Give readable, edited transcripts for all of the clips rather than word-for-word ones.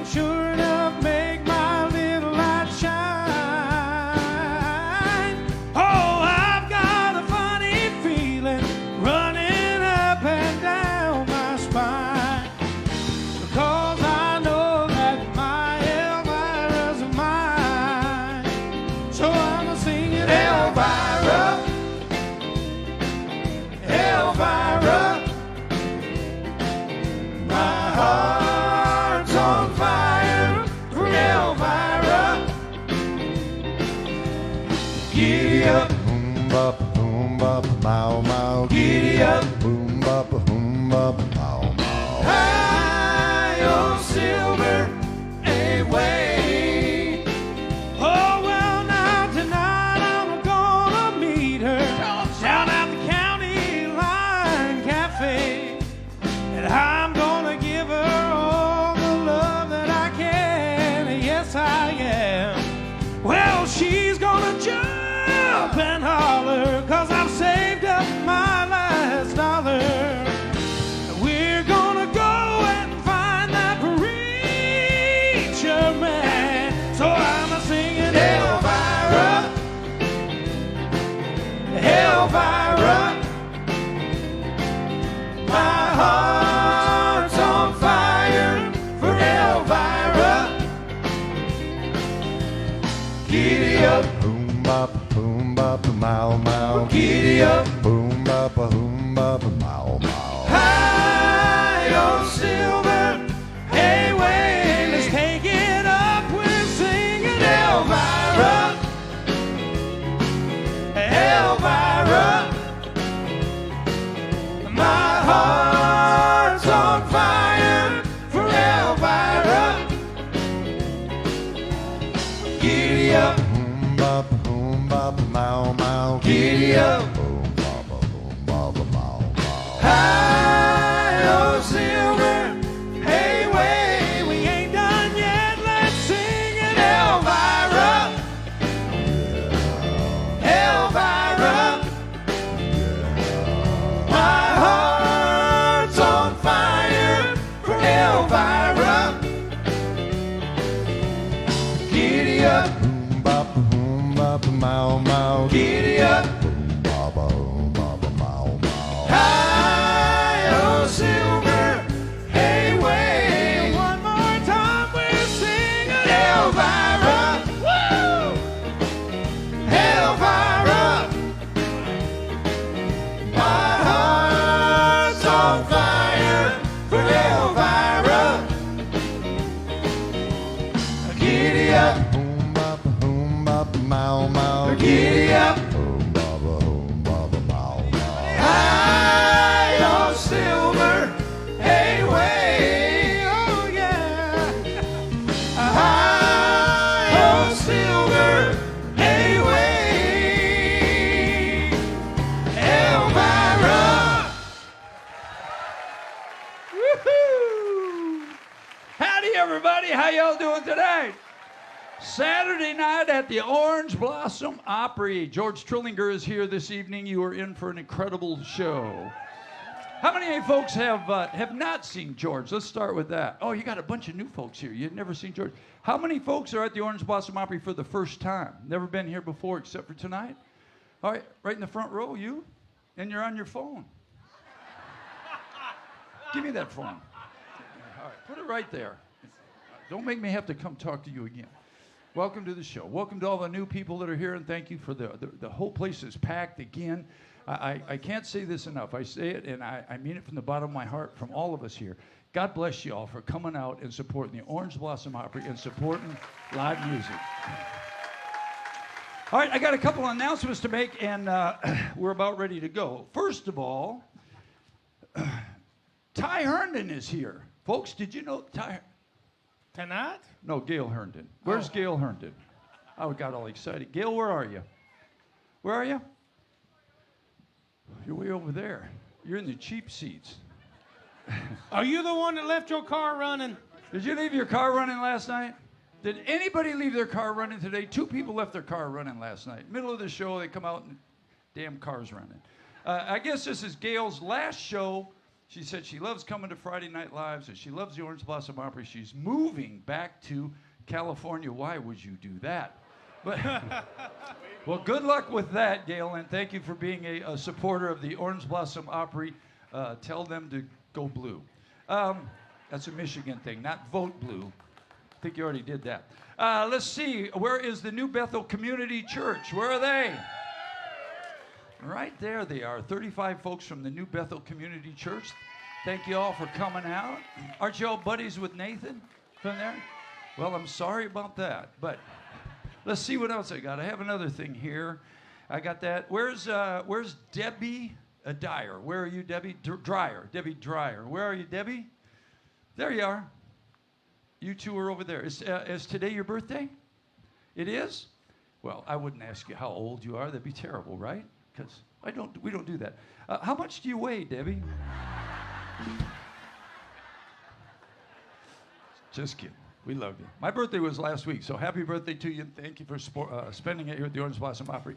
sure enough, make my little light shine. Oh, I've got a funny feeling running up and down my spine, because I know that my Elvira's mine. So I'm gonna sing it, Elvira, Elvira. My heart's on fire for Elvira. Giddy up, Boom bop, mow mow. giddy up, Boom bop, mow mow. high on silver away. Oh, well, now tonight I'm gonna meet her down at the County Line Cafe, and I'm gonna give her all the love that I can. Yes, I am. Well, she's gonna jump and holler, 'cause I've saved up my last dollar. We're gonna go and find that preacher man. So I'm a singing Elvira, Elvira. My heart's on fire for Elvira. Giddy up, Boom bop, mow mow. giddy up, Boom bop, mow mow. high on silver. Hey, wait, let's take it up. We're singing Elvira, Elvira. My heart's on fire for Elvira. Giddy up, Boom bop, mow mow. giddy up, Boom bop, mow mow. high on silver. Hey, wait, we ain't done yet. Let's sing it, Elvira, Elvira. My heart's on fire for Elvira. Giddy up, Boom bop, mow mow. giddy up, Boom bop, mow mow. high on silver. Hey, wait, one more time we're singing Elvira. Woo! Elvira. My heart's on fire for Elvira. Giddy up, Boom bop, mow mow. giddy up, Boom bop, mow mow. high on silver. Hey, way, oh yeah. High on silver. Hey, way, Elvira. Woohoo! Howdy, everybody. How y'all doing today? Saturday night at the Orange Blossom Opry. George Trillinger is here this evening. You are in for an incredible show. How many folks have not seen George? Let's start with that. Oh, you got a bunch of new folks here. You've never seen George. How many folks are at the Orange Blossom Opry for the first time? Never been here before except for tonight? All right, right in the front row, you? And you're on your phone. Give me that phone. All right, put it right there. Don't make me have to come talk to you again. Welcome to the show. Welcome to all the new people that are here, and thank you for the whole place is packed again. I can't say this enough. I say it, and I mean it from the bottom of my heart, from all of us here. God bless you all for coming out and supporting the Orange Blossom Opry and supporting live music. All right, I got a couple announcements to make, and we're about ready to go. First of all, Ty Herndon is here. Folks, did you know Ty? Tonight? No, Gail Herndon. Where's Gail Herndon? I got all excited. Gail, where are you? Where are you? You're way over there. You're in the cheap seats. Are you the one that left your car running? Did you leave your car running last night? Did anybody leave their car running today? 2 people left their car running last night. Middle of the show, they come out and damn car's running. I guess this is Gail's last show She said she loves coming to Friday Night Lives and she loves the Orange Blossom Opry. She's moving back to California. Why would you do that? But, well, good luck with that, Gail, and thank you for being a supporter of the Orange Blossom Opry. Tell them to go blue. That's a Michigan thing, not vote blue. I think you already did that. Let's see, where is the New Bethel Community Church? Where are they? Right there they are, 35 folks from the New Bethel Community Church. Thank you all for coming out. Aren't you all buddies with Nathan from there? Well, I'm sorry about that, but let's see what else I got. I have another thing here. I got that. Where's Debbie Dyer? Where are you, Debbie? Dryer. Debbie Dryer. Where are you, Debbie? There you are. You two are over there. Is today your birthday? It is? Well, I wouldn't ask you how old you are. That'd be terrible, right? Because we don't do that. How much do you weigh, Debbie? Just kidding. We love you. My birthday was last week, so happy birthday to you, and thank you for spending it here at the Orange Blossom Opry.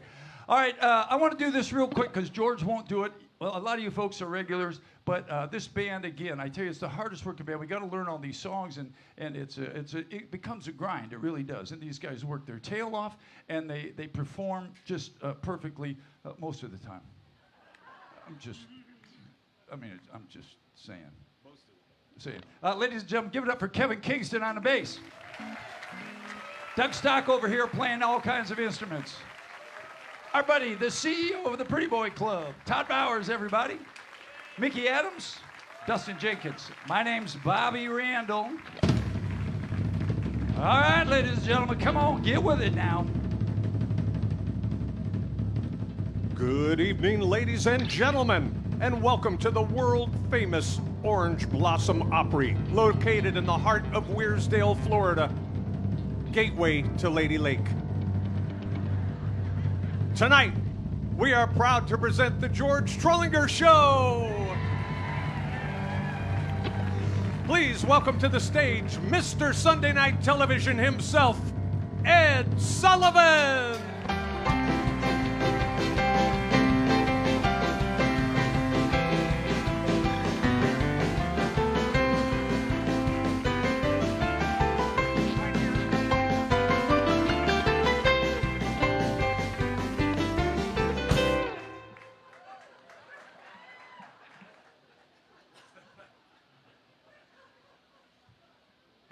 All right, I want to do this real quick because George won't do it. Well, a lot of you folks are regulars, but this band, again, I tell you, it's the hardest working band. We got to learn all these songs, and it becomes a grind. It really does. And these guys work their tail off, and they perform just perfectly most of the time. I'm just saying. Ladies and gentlemen, give it up for Kevin Kingston on the bass. Doug Stock over here playing all kinds of instruments. Our buddy, the CEO of the Pretty Boy Club, Todd Bowers, everybody. Mickey Adams, Dustin Jenkins. My name's Bobby Randall. All right, ladies and gentlemen, come on, get with it now. Good evening, ladies and gentlemen, and welcome to the world-famous Orange Blossom Opry, located in the heart of Weirsdale, Florida, gateway to Lady Lake. Tonight, we are proud to present the George Trollinger Show. Please welcome to the stage Mr. Sunday Night Television himself, Ed Sullivan.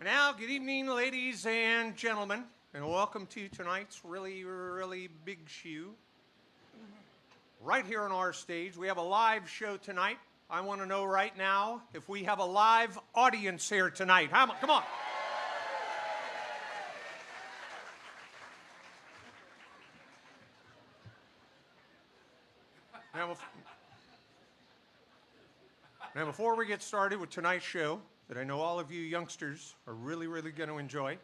Now, good evening, ladies and gentlemen, and welcome to tonight's really, really big show. Right here on our stage, we have a live show tonight. I want to know right now if we have a live audience here tonight. Come on. Now, before we get started with tonight's show, that I know all of you youngsters are really, really going to enjoy,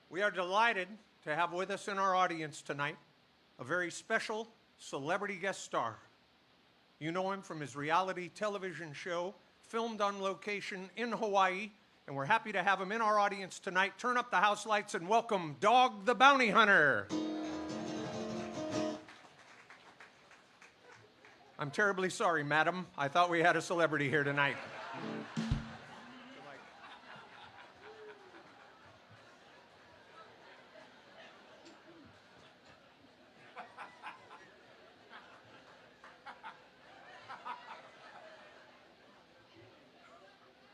we are delighted to have with us in our audience tonight a very special celebrity guest star. You know him from his reality television show, filmed on location in Hawaii, and we're happy to have him in our audience tonight. Turn up the house lights and welcome Dog the Bounty Hunter. I'm terribly sorry, madam. I thought we had a celebrity here tonight.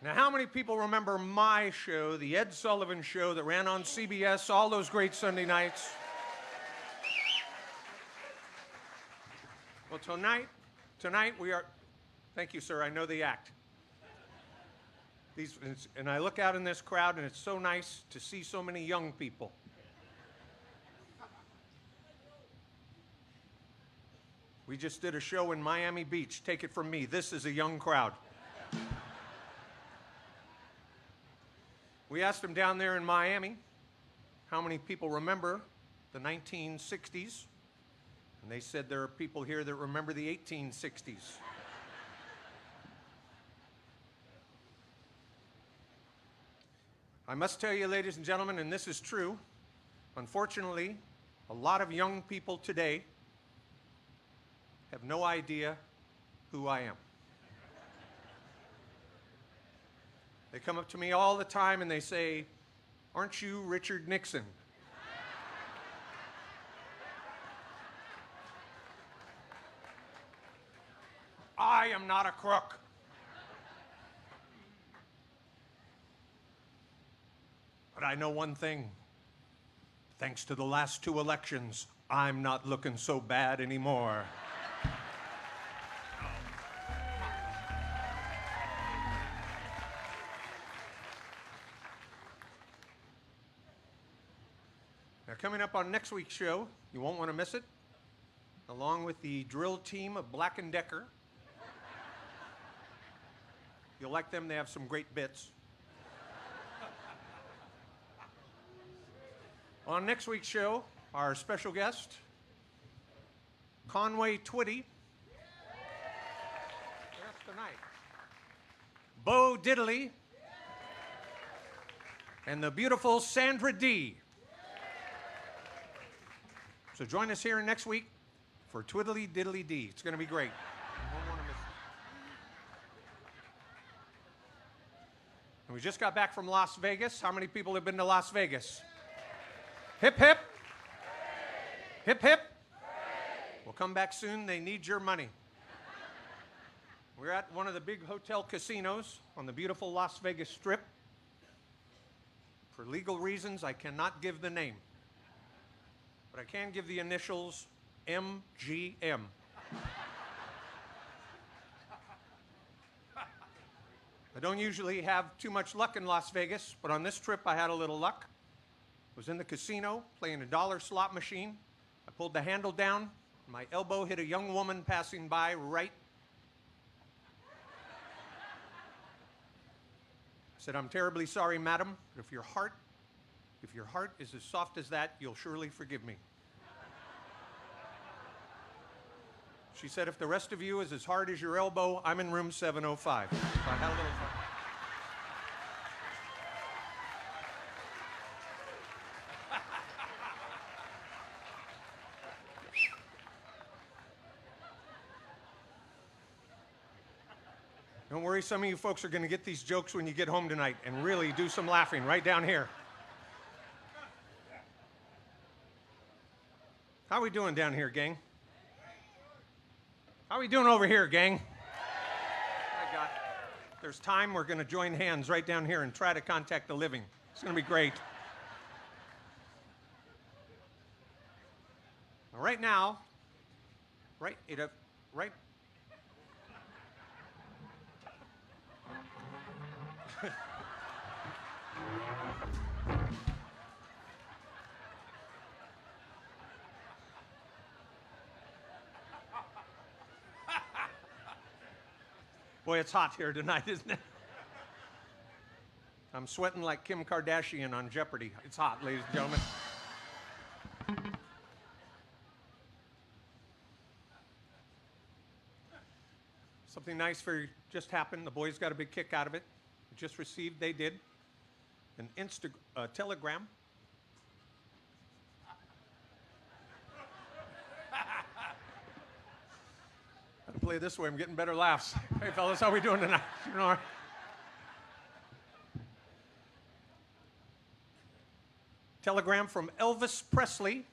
Now, how many people remember my show, the Ed Sullivan Show that ran on CBS all those great Sunday nights? Well, tonight we are, thank you, sir, I know the act. And I look out in this crowd and it's so nice to see so many young people. We just did a show in Miami Beach. Take it from me, this is a young crowd. We asked them down there in Miami how many people remember the 1960s, and they said there are people here that remember the 1860s. I must tell you, ladies and gentlemen, and this is true, unfortunately, a lot of young people today have no idea who I am. They come up to me all the time and they say, "Aren't you Richard Nixon?" I am not a crook. But I know one thing. Thanks to the last 2 elections, I'm not looking so bad anymore. Now, coming up on next week's show, you won't want to miss it, along with the drill team of Black & Decker. You'll like them, they have some great bits. On next week's show, our special guest, Conway Twitty. That's tonight. Bo Diddley. And the beautiful Sandra Dee. So join us here next week for Twiddly Diddly Dee. It's going to be great. You won't want to miss it. And we just got back from Las Vegas. How many people have been to Las Vegas? Hip, hip. Hip, hip. We'll come back soon. They need your money. We're at one of the big hotel casinos on the beautiful Las Vegas Strip. For legal reasons, I cannot give the name. But I can give the initials MGM. I don't usually have too much luck in Las Vegas, but on this trip I had a little luck. I was in the casino playing a dollar slot machine. I pulled the handle down, and my elbow hit a young woman passing by right. I said, "I'm terribly sorry, madam, but if your heart is as soft as that, you'll surely forgive me." She said, "If the rest of you is as hard as your elbow, I'm in room 705. So I had a little fun. Don't worry, some of you folks are going to get these jokes when you get home tonight and really do some laughing right down here. How we doing down here, gang? How we doing over here, gang? My God. If there's time, we're going to join hands right down here and try to contact the living. It's going to be great. Right now, right. Boy, it's hot here tonight, isn't it? I'm sweating like Kim Kardashian on Jeopardy. It's hot, ladies and gentlemen. Something nice just happened. The boys got a big kick out of it. Just received, they did, an telegram. I can play it this way. I'm getting better laughs. Hey, fellas, how we doing tonight? You know, telegram from Elvis Presley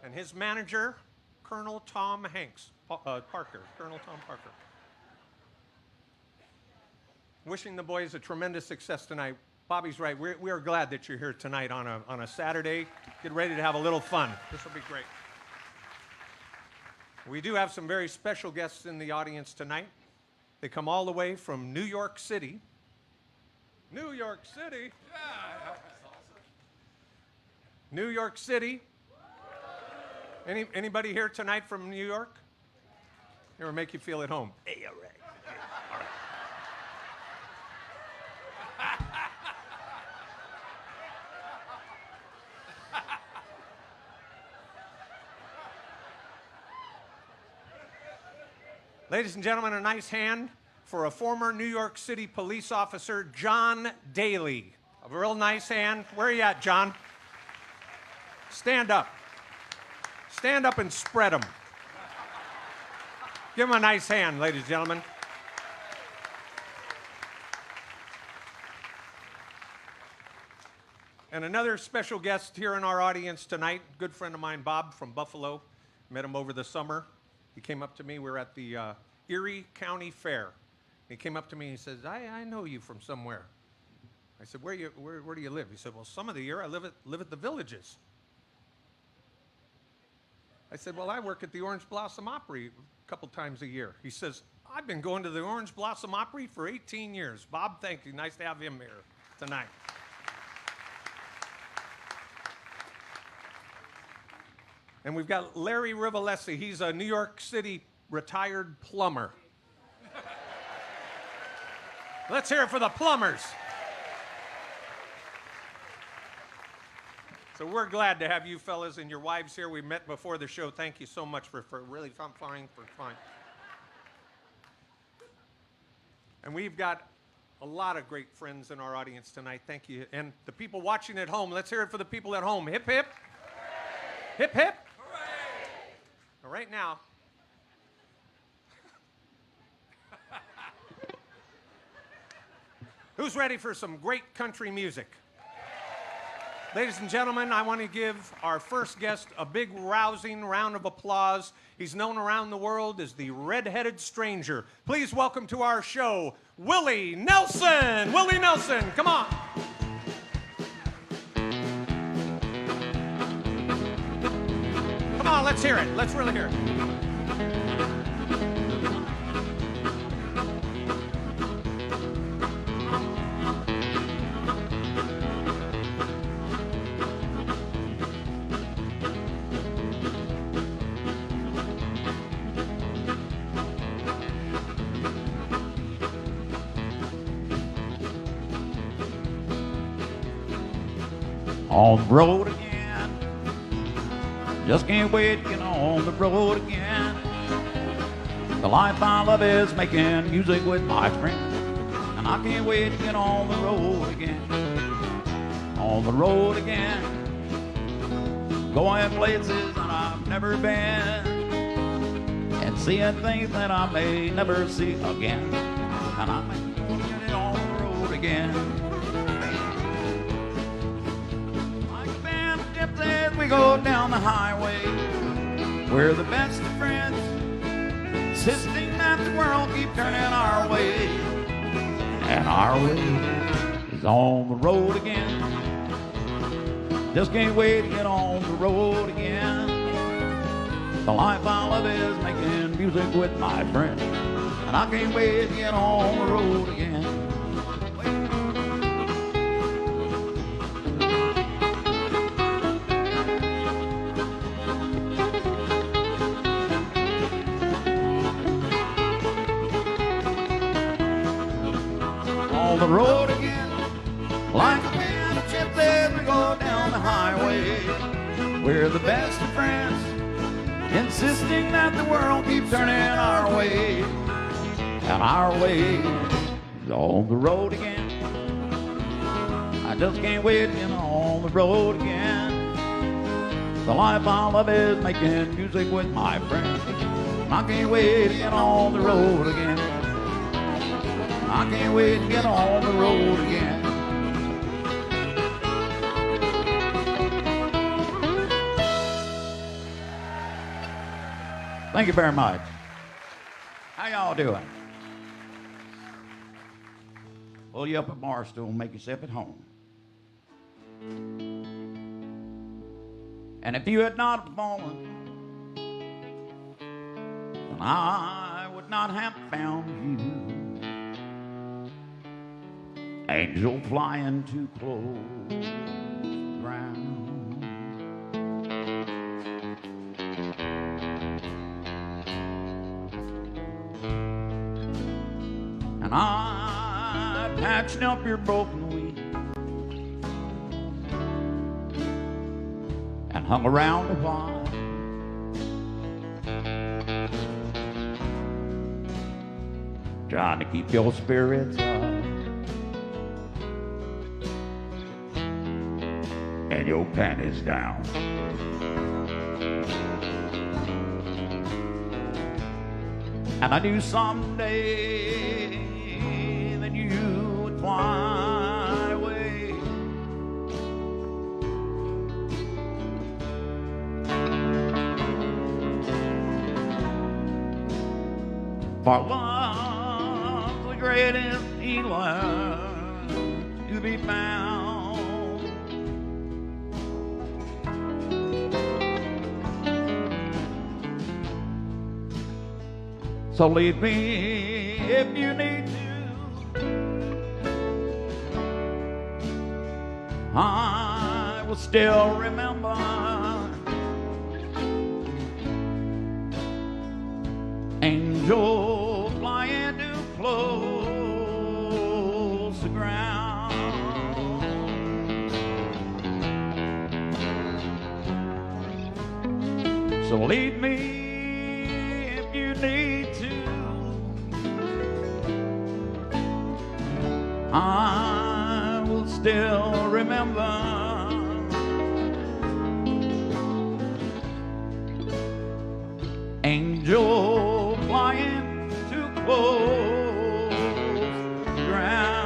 and his manager, Colonel Tom Parker. Colonel Tom Parker. Wishing the boys a tremendous success tonight. Bobby's right. We are glad that you're here tonight on a Saturday. Get ready to have a little fun. This will be great. We do have some very special guests in the audience tonight. They come all the way from New York City. New York City. Yeah. New York City. Anybody here tonight from New York? Here, make you feel at home. Hey, all right. All right. Ladies and gentlemen, a nice hand for a former New York City police officer, John Daly. A real nice hand. Where are you at, John? Stand up. Stand up and spread them. Give him a nice hand, ladies and gentlemen. And another special guest here in our audience tonight, good friend of mine, Bob from Buffalo. Met him over the summer. He came up to me. We were at the Erie County Fair. He came up to me and he says, I know you from somewhere. I said, where do you live? He said, well, some of the year I live at the Villages. I said, well, I work at the Orange Blossom Opry a couple times a year. He says, I've been going to the Orange Blossom Opry for 18 years. Bob, thank you. Nice to have him here tonight. And we've got Larry Rivalesi. He's a New York City retired plumber. Let's hear it for the plumbers. So we're glad to have you fellas and your wives here. We met before the show. Thank you so much for really fine. And we've got a lot of great friends in our audience tonight. Thank you. And the people watching at home, let's hear it for the people at home. Hip, hip. Hooray. Hip, hip. Hooray. All right now. Who's ready for some great country music? Ladies and gentlemen, I want to give our first guest a big, rousing round of applause. He's known around the world as the Red-Headed Stranger. Please welcome to our show, Willie Nelson. Willie Nelson, come on. Come on, let's hear it. Let's really hear it. On the road again, just can't wait to get on the road again. The life I love is making music with my friends, and I can't wait to get on the road again. On the road again, going places that I've never been, and seeing things that I may never see again. And I may get on the road again. We go down the highway, we're the best of friends, insisting that the world keep turning our way, and our way is on the road again. Just can't wait to get on the road again. The life I love is making music with my friends, and I can't wait to get on the road again. On the road again, like a band of gypsies, we go down the highway. We're the best of friends, insisting that the world keeps turning our way, and our way is on the road again. I just can't wait to get on the road again. The life I love is making music with my friends, and I can't wait to get on the road again. I can't wait to get on the road again. Thank you very much. How y'all doing? Pull you up a bar stool and make yourself at home. And if you had not fallen, then I would not have found you. Angel flying too close to the ground. And I patched up your broken wing and hung around a while. Trying to keep your spirits up and your panties down. And I knew someday that you would fly away For love's the greatest healer to be found. So leave me if you need to. I will still remember angels flying too close to ground. So lead me if you need to. I will still remember angel flying too close to ground.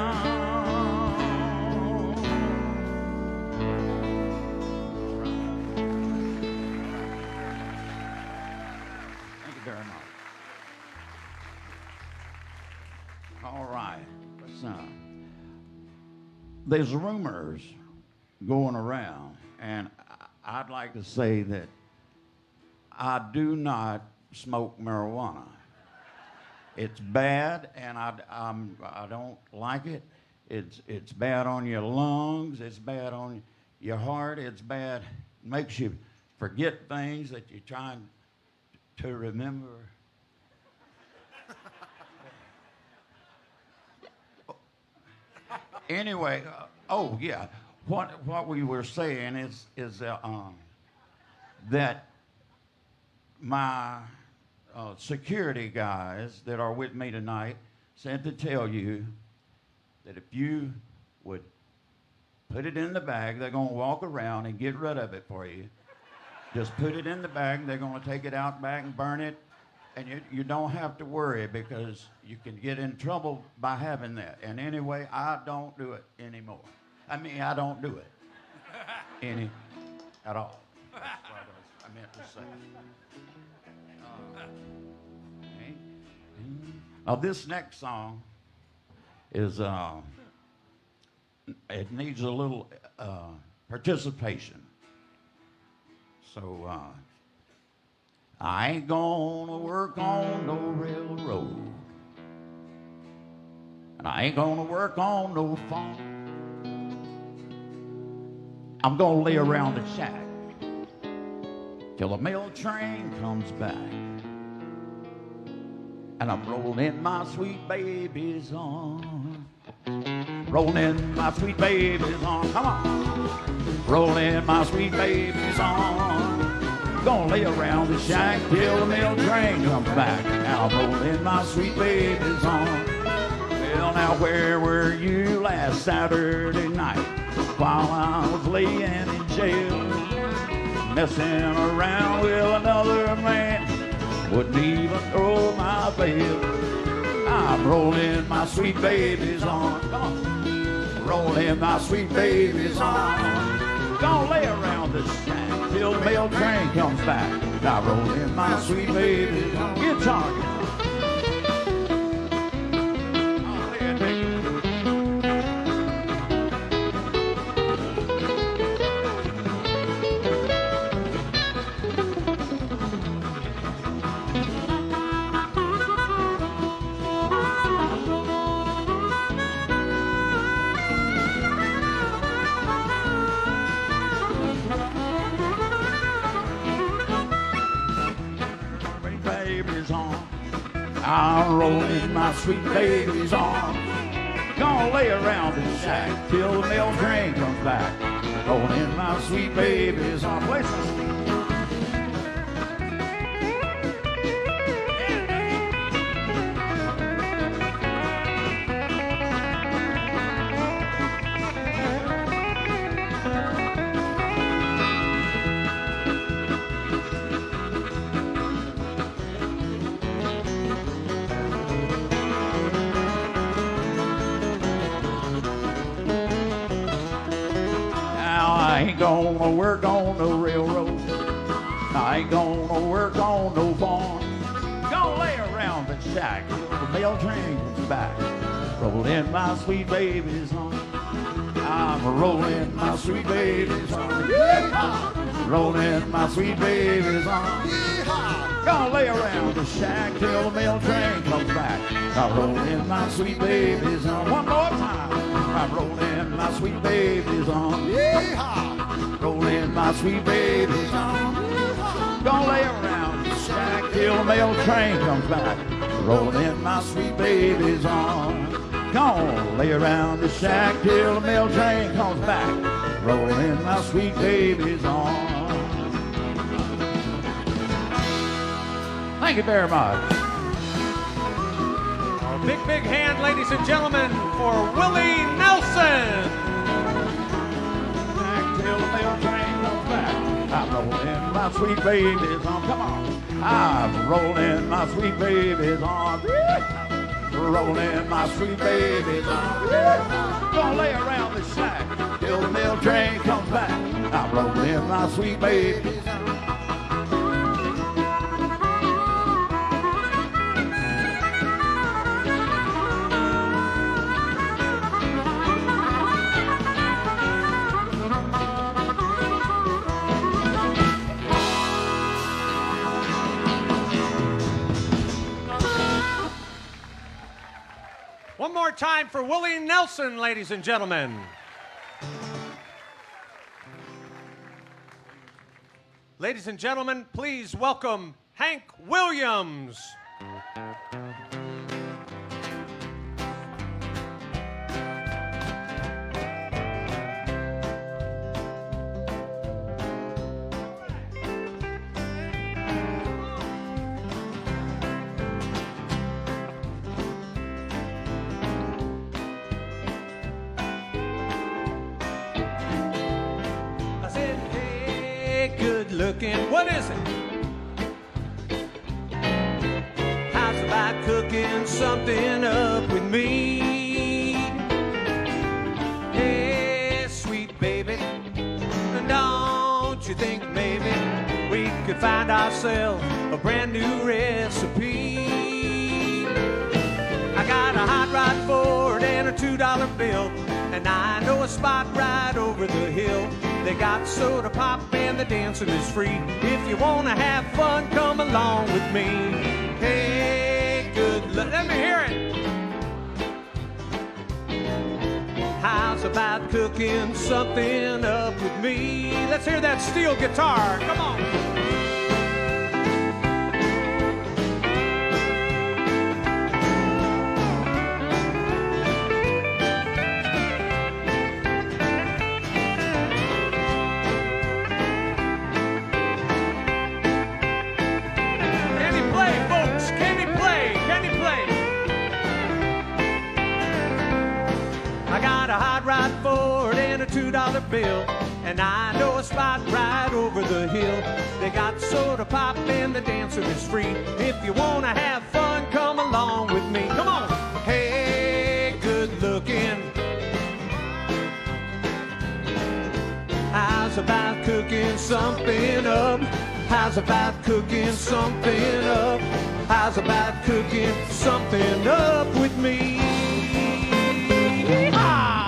Thank you very much. All right. There's rumors going around, and I'd like to say that I do not smoke marijuana. It's bad, and I don't like it. It's bad on your lungs. It's bad on your heart. It's bad. It makes you forget things that you're trying to remember. Anyway, oh yeah, what we were saying is that my security guys that are with me tonight said to tell you that if you would put it in the bag, they're going to walk around and get rid of it for you. Just put it in the bag, they're going to take it out back and burn it, and you don't have to worry because you can get in trouble by having that. And anyway, I don't do it anymore. I mean, I don't do it at all. That's what I meant to say. Okay. Now this next song is it needs a little participation. So I ain't gonna work on no railroad, and I ain't gonna work on no farm. I'm gonna lay around the shack till the mail train comes back, and I'm rolling my sweet baby's arm, rolling my sweet baby's arm. Come on, rolling my sweet baby's arm. Gonna lay around the shack till the mail train comes back. Now I'm rolling my sweet baby's arm. Well, now where were you last Saturday night while I was laying in jail, messing around with another man? Wouldn't even throw my bail. I'm rolling my sweet baby's arm. Come on, rolling my sweet baby's arm. Gonna lay around the shack till the mail train comes back. Now rolling my sweet baby's arm. Guitar. I'm rolling my sweet baby's arm. Gonna lay around the shack till the mail train comes back. Rolling my sweet baby's arm. Play some Steve. I ain't gonna work on no railroad. I ain't gonna work on no farm. Gonna lay around the the shack till the mail train comes back. Rolling my sweet baby's on. I'm rolling my sweet baby's on. Yeehaw! Rolling my sweet baby's on. Yeehaw! Gonna lay around the shack till the mail train comes back. I'm rolling my sweet baby's on. One more time. I'm rolling my sweet baby's on. Yeehaw! Rolling my sweet baby's on. Yeehaw! Gonna lay around the shack till the mail train comes back. Rolling my sweet baby's on. Gonna lay around the shack till the mail train comes back. Rolling my sweet baby's on. Thank you very much. A big, big hand, ladies and gentlemen, for Willie Nelson. Back till the mail train comes back. I'm rolling my sweet baby's on. Come on. I'm rolling my sweet baby's on. Rolling my sweet baby's on. Gonna lay around the shack till the mail train comes back. I'm rolling my sweet baby's on. One more time for Willie Nelson, ladies and gentlemen. Ladies and gentlemen, please welcome Hank Williams. Good looking, what is it? How's about cooking something up with me? Hey, sweet baby, don't you think maybe we could find ourselves a brand new recipe? I got a hot rod Ford and a $2 bill, and I know a spot right over the hill. They got soda pop and the dancing is free. If you want to have fun, come along with me. Hey, good luck. Let me hear it. How's about cooking something up with me? Let's hear that steel guitar. Come on. Ford and a $2 bill, and I know a spot right over the hill. They got soda pop and the dancing is free. If you want to have fun, come along with me. Come on. Hey, good looking. How's about cooking something up? How's about cooking something up? How's about cooking something up with me? Yeehaw!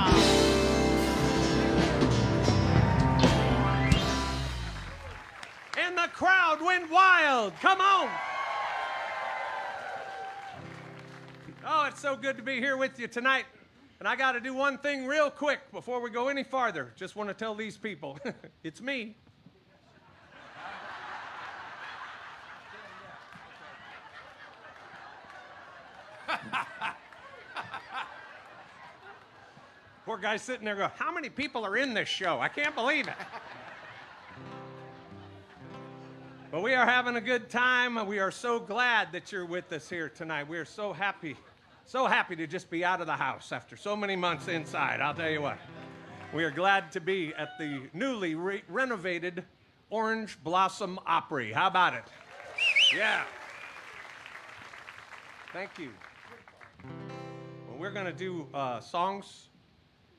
The crowd went wild. Come on. Oh, it's so good to be here with you tonight. And I got to do one thing real quick before we go any farther. Just want to tell these people, it's me. Poor guy sitting there going, how many people are in this show? I can't believe it. But we are having a good time. We are so glad that you're with us here tonight. We are so happy to just be out of the house after so many months inside. I'll tell you what. We are glad to be at the newly renovated Orange Blossom Opry. How about it? Yeah. Thank you. Well, we're going to do songs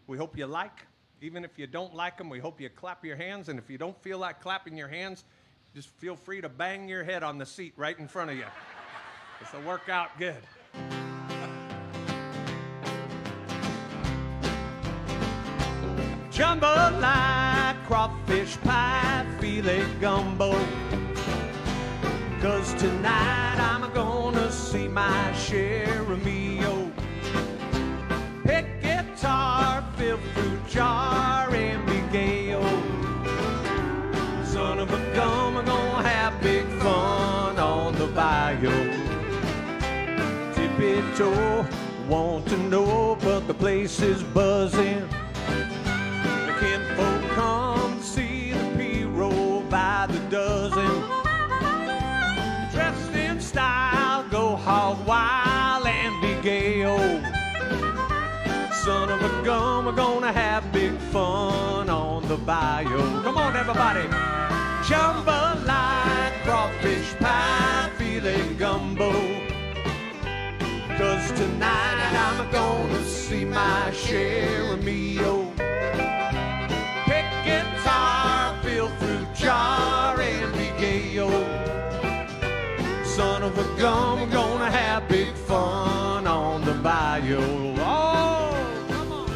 we hope you like. Even if you don't like them, we hope you clap your hands. And if you don't feel like clapping your hands, just feel free to bang your head on the seat right in front of you. This'll work out good. Jambalaya, crawfish pie, filet gumbo. 'Cause tonight I'm gonna see my share of meal. Pick guitar, fill fruit jar, and be gay. Son of a gun, we're gonna have big fun on the bayou. Tippy-toe, want to know, but the place is buzzing. The kinfolk come to see the P-roll by the dozen. Dressed in style, go hog wild and be gay. Son of a gun, we're gonna have big fun on the bayou. Come on, everybody. Jambalaya, crawfish pie, filet gumbo. 'Cause tonight I'm gonna see my share of meal. Pick guitar, fill fruit jar, and be gay. Son of a gun, we're gonna have big fun on the bayou. Oh, come on.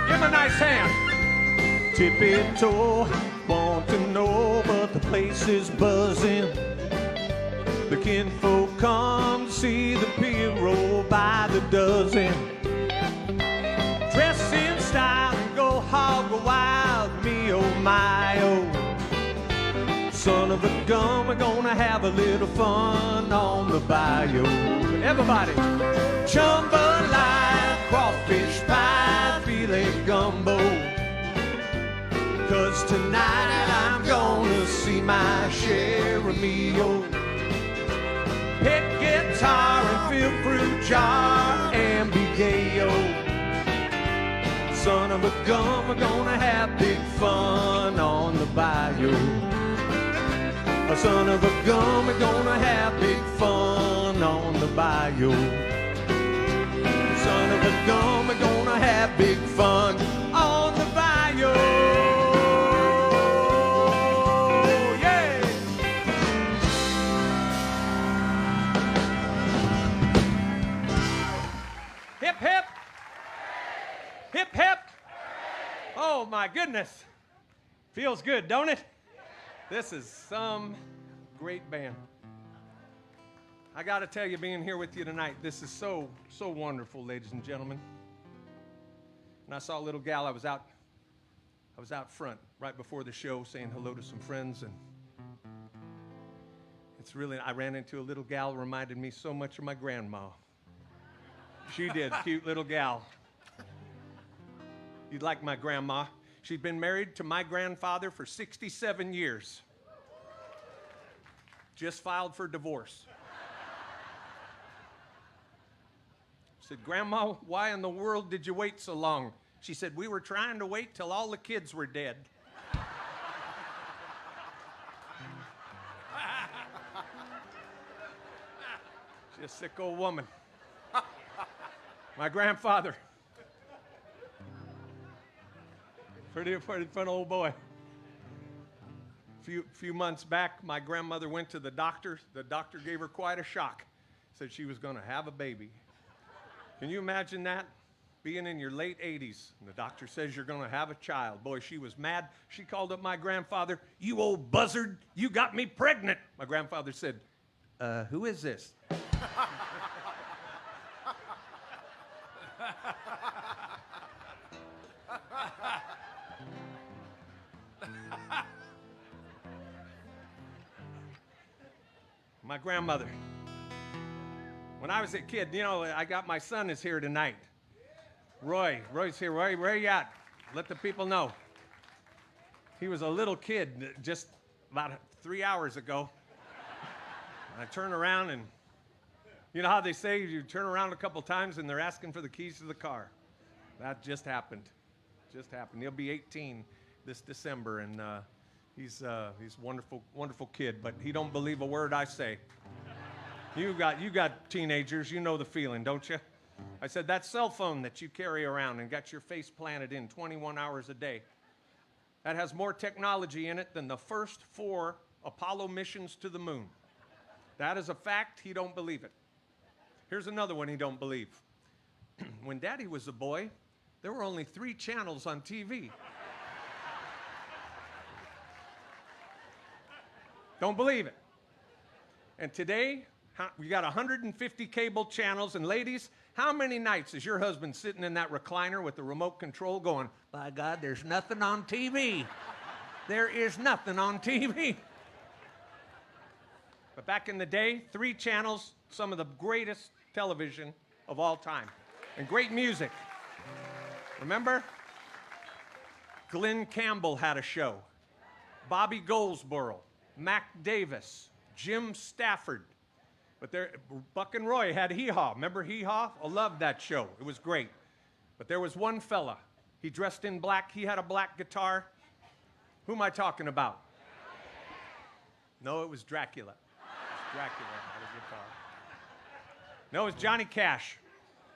Give him a nice hand. Tippy-toe, want to know, but the place is buzzing. The kinfolk come to see the P-roll by the dozen. Dress in style and go hog wild, me oh my oh. Son of a gun, we're gonna have a little fun on the bayou. Everybody, jambalaya, crawfish pie, filet gumbo. 'Cause tonight I'm gonna see my share of meal. Pick guitar and fill fruit jar and be gay. Son of a gun, we're gonna have big fun on the bayou. Son of a gun, we're gonna have big fun on the bayou. Son of a gun, we're gonna have big fun on the bayou. Hip, hip. Hip, hip. Oh, my goodness. Feels good, don't it? This is some great band. I got to tell you, being here with you tonight, this is so wonderful, ladies and gentlemen. And I saw a little gal. I was out front right before the show saying hello to some friends, and I ran into a little gal who reminded me so much of my grandma. She did, cute little gal. You'd like my grandma. She'd been married to my grandfather for 67 years. Just filed for divorce. I said, Grandma, why in the world did you wait so long? She said, we were trying to wait till all the kids were dead. She's a sick old woman. My grandfather. Pretty fun old boy. Few months back, my grandmother went to the doctor. The doctor gave her quite a shock. Said she was going to have a baby. Can you imagine that? Being in your late 80s, and the doctor says you're going to have a child. Boy, she was mad. She called up my grandfather. You old buzzard, you got me pregnant. My grandfather said, who is this? My grandmother. When I was a kid, I got my son is here tonight. Roy's here. Roy, where you at? Let the people know. He was a little kid just about 3 hours ago. And I turned around and, you know how they say you turn around a couple times and they're asking for the keys to the car. That just happened. He'll be 18 this December, and he's a wonderful, wonderful kid, but he don't believe a word I say. You got teenagers, you know the feeling, don't you? I said, that cell phone that you carry around and got your face planted in 21 hours a day, that has more technology in it than the first 4 Apollo missions to the moon. That is a fact. He don't believe it. Here's another one he don't believe. When Daddy was a boy, there were only 3 channels on TV. Don't believe it. And today, we got 150 cable channels, and ladies, how many nights is your husband sitting in that recliner with the remote control going, by God, there's nothing on TV. There is nothing on TV. But back in the day, 3 channels, some of the greatest television of all time, and great music. Remember? Glenn Campbell had a show. Bobby Goldsboro, Mac Davis, Jim Stafford. But Buck and Roy had Hee Haw. Remember Hee Haw? I loved that show. It was great. But there was one fella. He dressed in black. He had a black guitar. Who am I talking about? No, it was Dracula. It was Dracula had a guitar. No, it was Johnny Cash.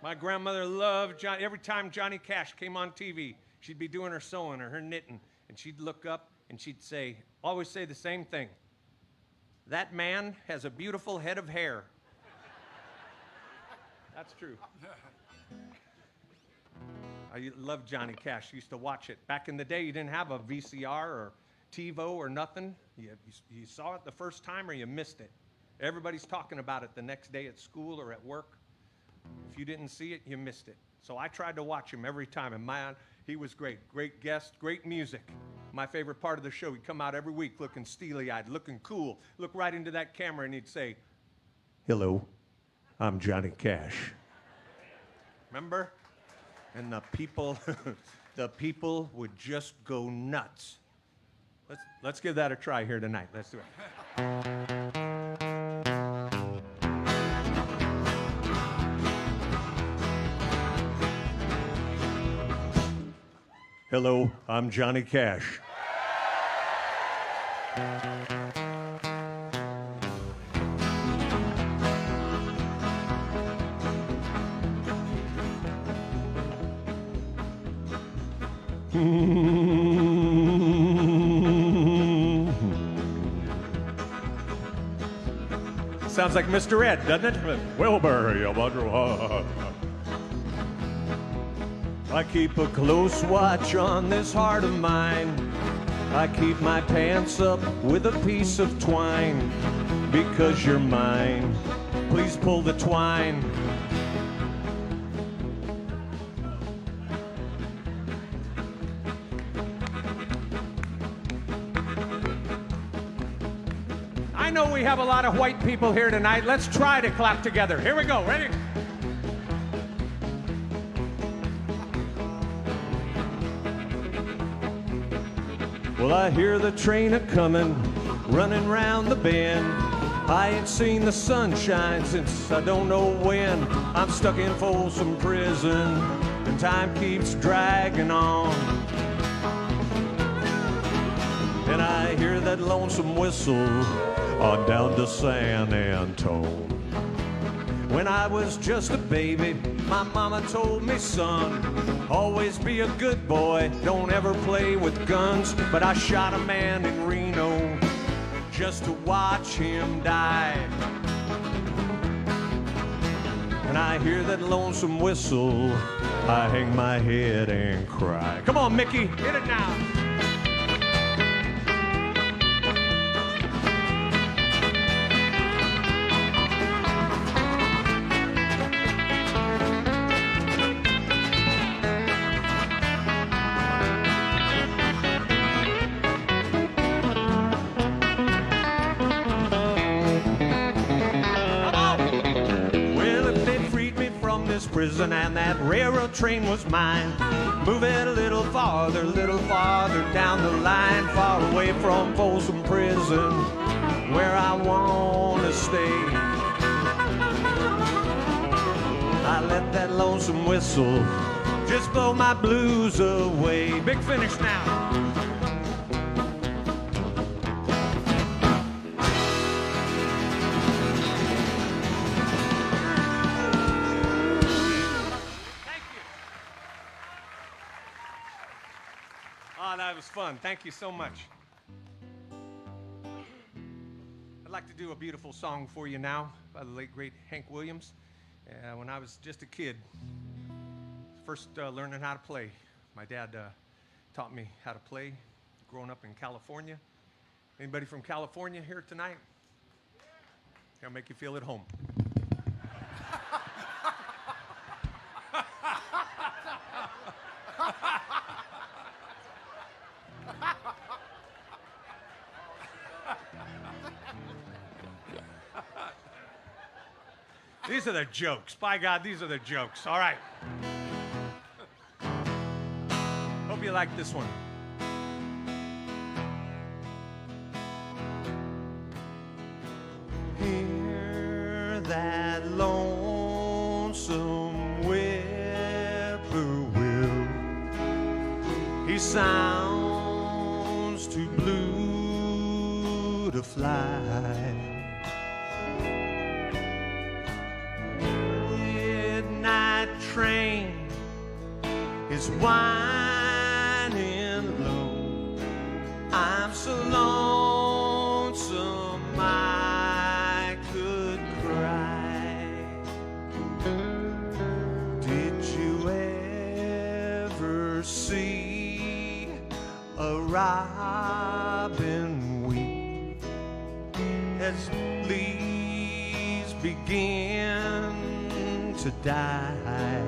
My grandmother loved Johnny. Every time Johnny Cash came on TV, she'd be doing her sewing or her knitting, and she'd look up and she'd say, always say the same thing. That man has a beautiful head of hair. That's true. I love Johnny Cash. Used to watch it. Back in the day, you didn't have a VCR or TiVo or nothing. You saw it the first time or you missed it. Everybody's talking about it the next day at school or at work. If you didn't see it, you missed it. So I tried to watch him every time, and man, he was great. Great guest, great music. My favorite part of the show, he'd come out every week looking steely-eyed, looking cool, look right into that camera, and he'd say, hello, I'm Johnny Cash. Remember? And the people, the people would just go nuts. Let's give that a try here tonight. Let's do it. Hello, I'm Johnny Cash. Sounds like Mr. Ed, doesn't it? Wilbur, you wonder. I keep a close watch on this heart of mine. I keep my pants up with a piece of twine. Because you're mine, please pull the twine. I know we have a lot of white people here tonight. Let's try to clap together. Here we go. Ready? Well, I hear the train a-comin', running round the bend. I ain't seen the sunshine since I don't know when. I'm stuck in Folsom Prison, and time keeps dragging on. And I hear that lonesome whistle on down to San Antone. When I was just a baby, my mama told me, son, always be a good boy, don't ever play with guns. But I shot a man in Reno just to watch him die. And I hear that lonesome whistle, I hang my head and cry. Come on, Mickey, hit it now. Prison and that railroad train was mine. Move it a little farther down the line, far away from Folsom Prison, where I want to stay. I let that lonesome whistle just blow my blues away. Big finish now. fun. Thank you so much. I'd like to do a beautiful song for you now by the late, great Hank Williams. When I was just a kid, first learning how to play, my dad taught me how to play growing up in California. Anybody from California here tonight? I'll make you feel at home. These are the jokes. By God, these are the jokes. All right. Hope you like this one. Hear that lonesome whippoorwill. He sounds too blue to fly. Midnight train is whining low. I'm so lonesome I could cry. Did you ever see a robin weep as leaves begin to die?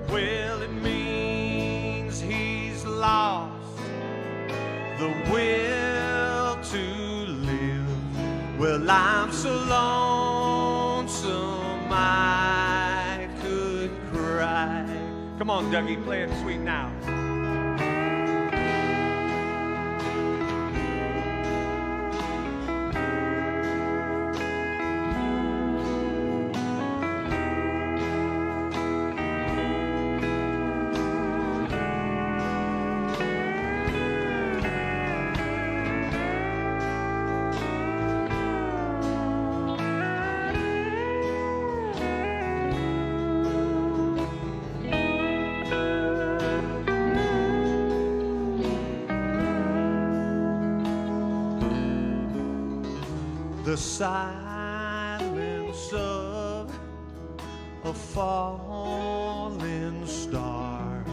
Well, it means he's lost the will to live. Well, I'm so lonesome I could cry. Come on, Dougie, play it sweet now. The silence of a falling star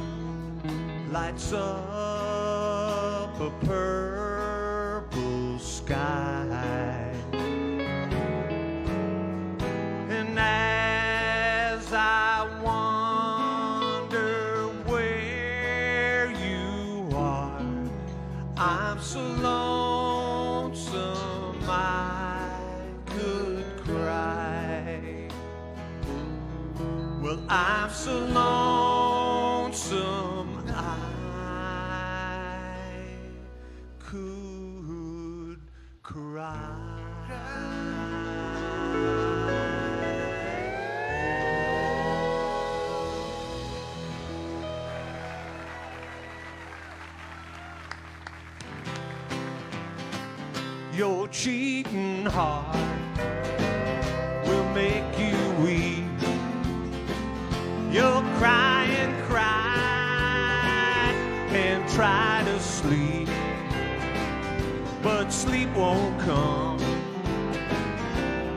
lights up a purple sky. And as I wonder where you are, I'm so lonesome I could cry. Well, I'm so lonesome I could cry. Your cheating heart will make you weep. You'll cry and cry and try to sleep, but sleep won't come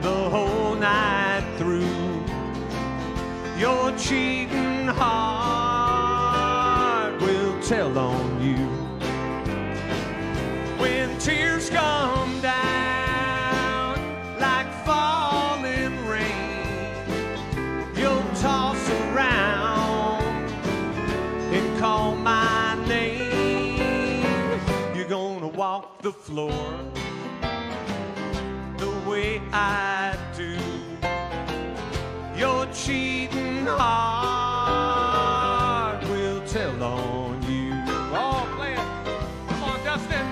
the whole night through. Your cheating heart will tell on you. When tears come down like falling rain, you'll toss around and call my name. You're gonna walk the floor the way I do. Your cheating heart will tell on you. Oh, play it. Come on, Dustin.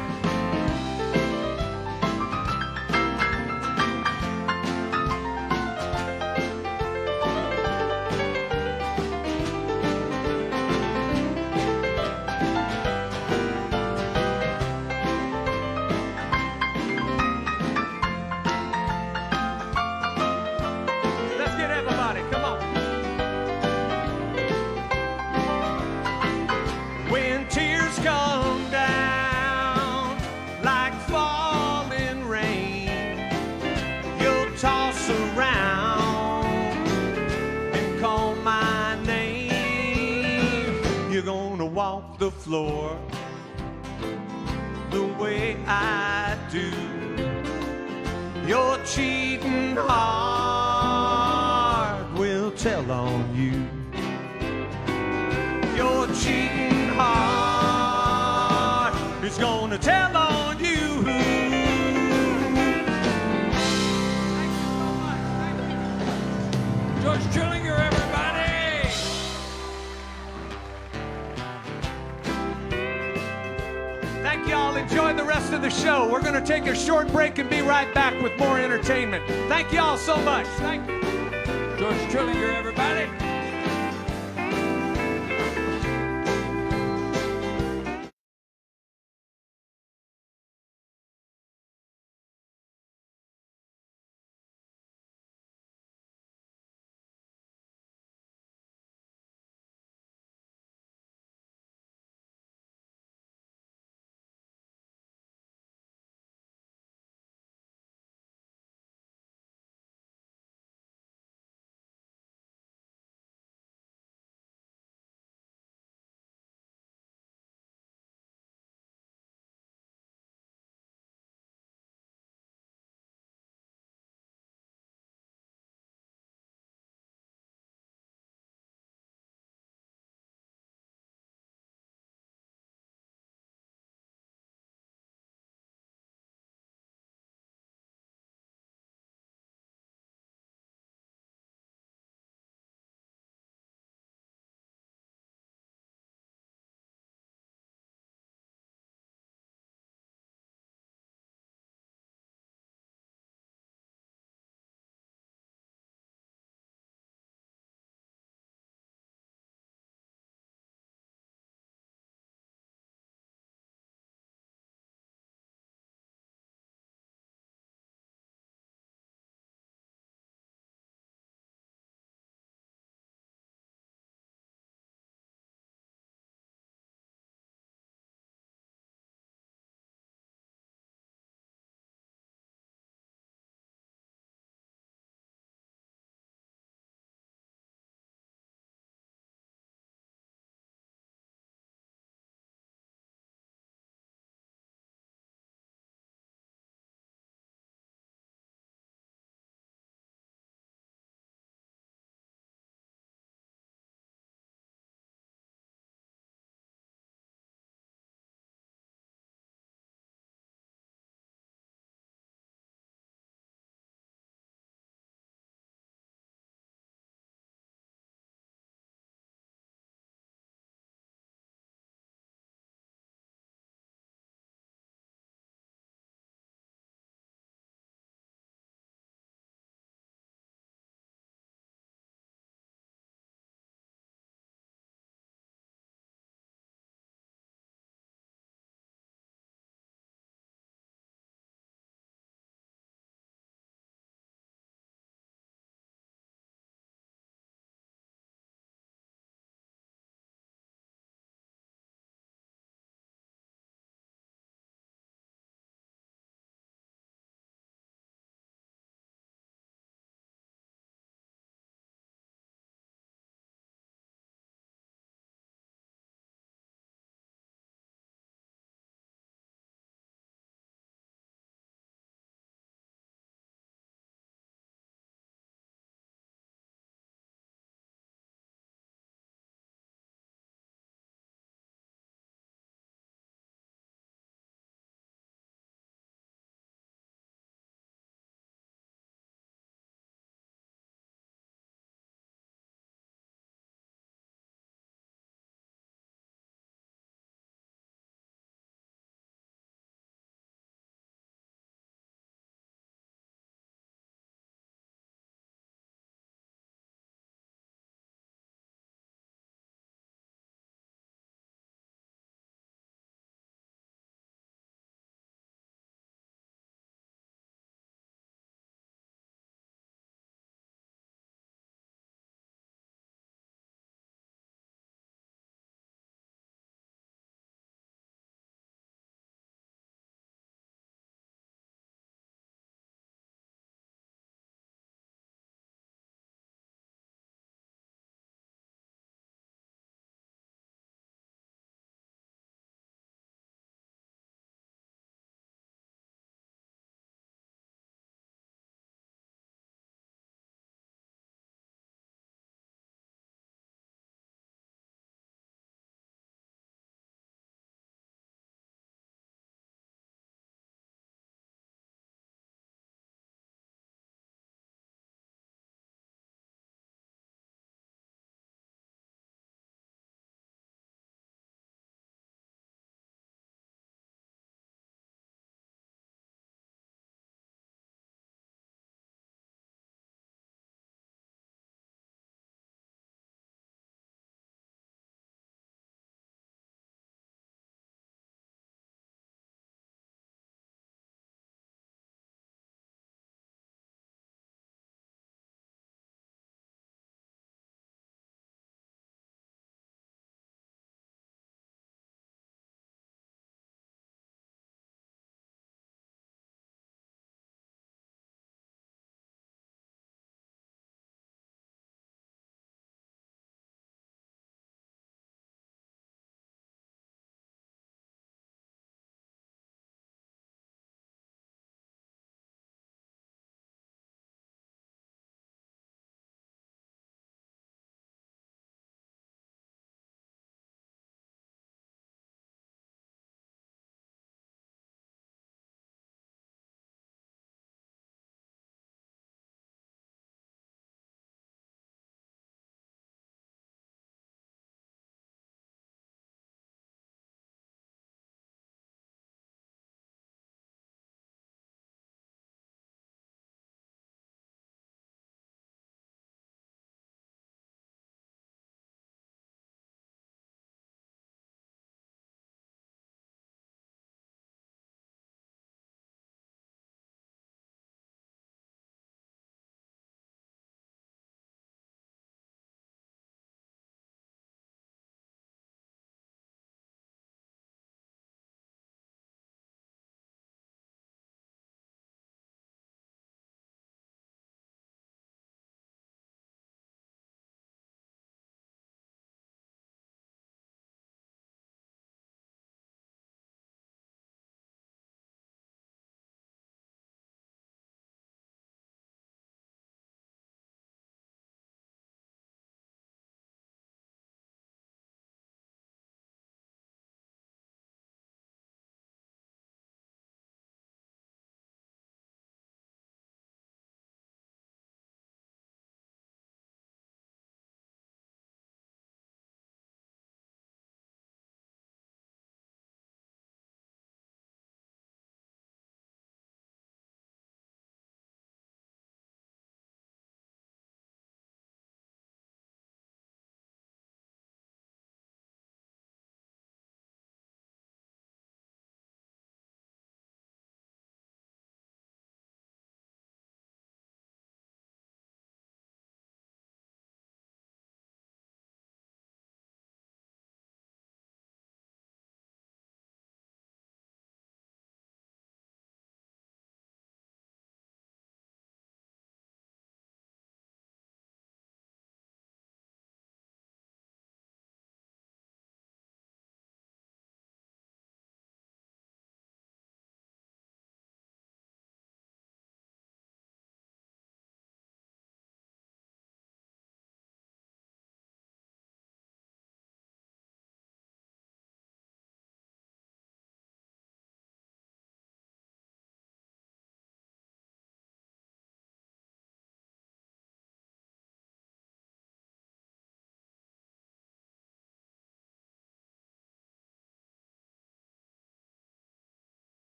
dance around and call my name, you're gonna walk the floor the way I do. Your cheating heart will tell on you. Your cheating heart is gonna tell on you. George Trillinger, everybody! Thank y'all. Enjoy the rest of the show. We're going to take a short break and be right back with more entertainment. Thank y'all so much. Thank you. George Trillinger, everybody!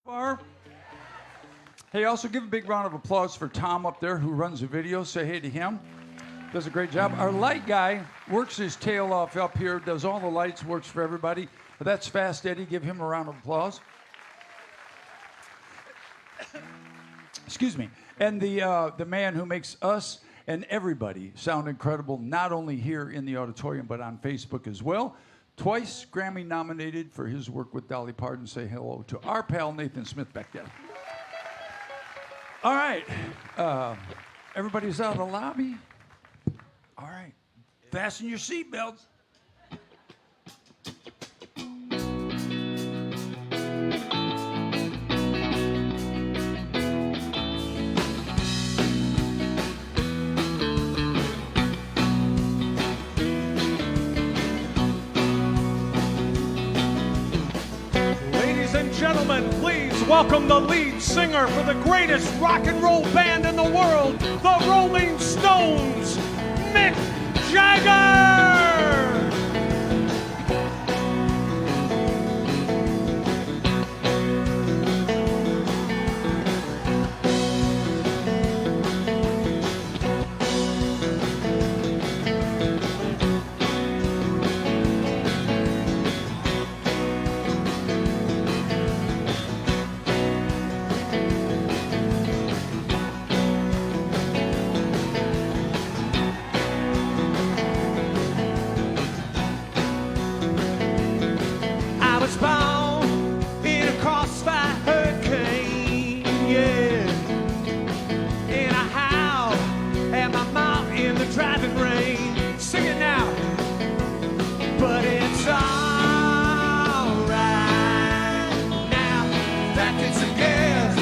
Bar. Hey, also give a big round of applause for Tom up there who runs the video. Say hey to him. Does a great job. Our light guy works his tail off up here, does all the lights, works for everybody. That's Fast Eddie. Give him a round of applause. Excuse me. And the man who makes us and everybody sound incredible, not only here in the auditorium, but on Facebook as well. Twice Grammy nominated for his work with Dolly Parton. Say hello to our pal Nathan Smith back there. All right. Everybody's out of the lobby? All right. Fasten your seatbelts. Ladies and gentlemen, please welcome the lead singer for the greatest rock and roll band in the world, the Rolling Stones, Mick Jagger! I was born in a crossfire hurricane, yeah. And I howled at my mom in the driving rain. Sing it now. But it's alright now that it's a guess.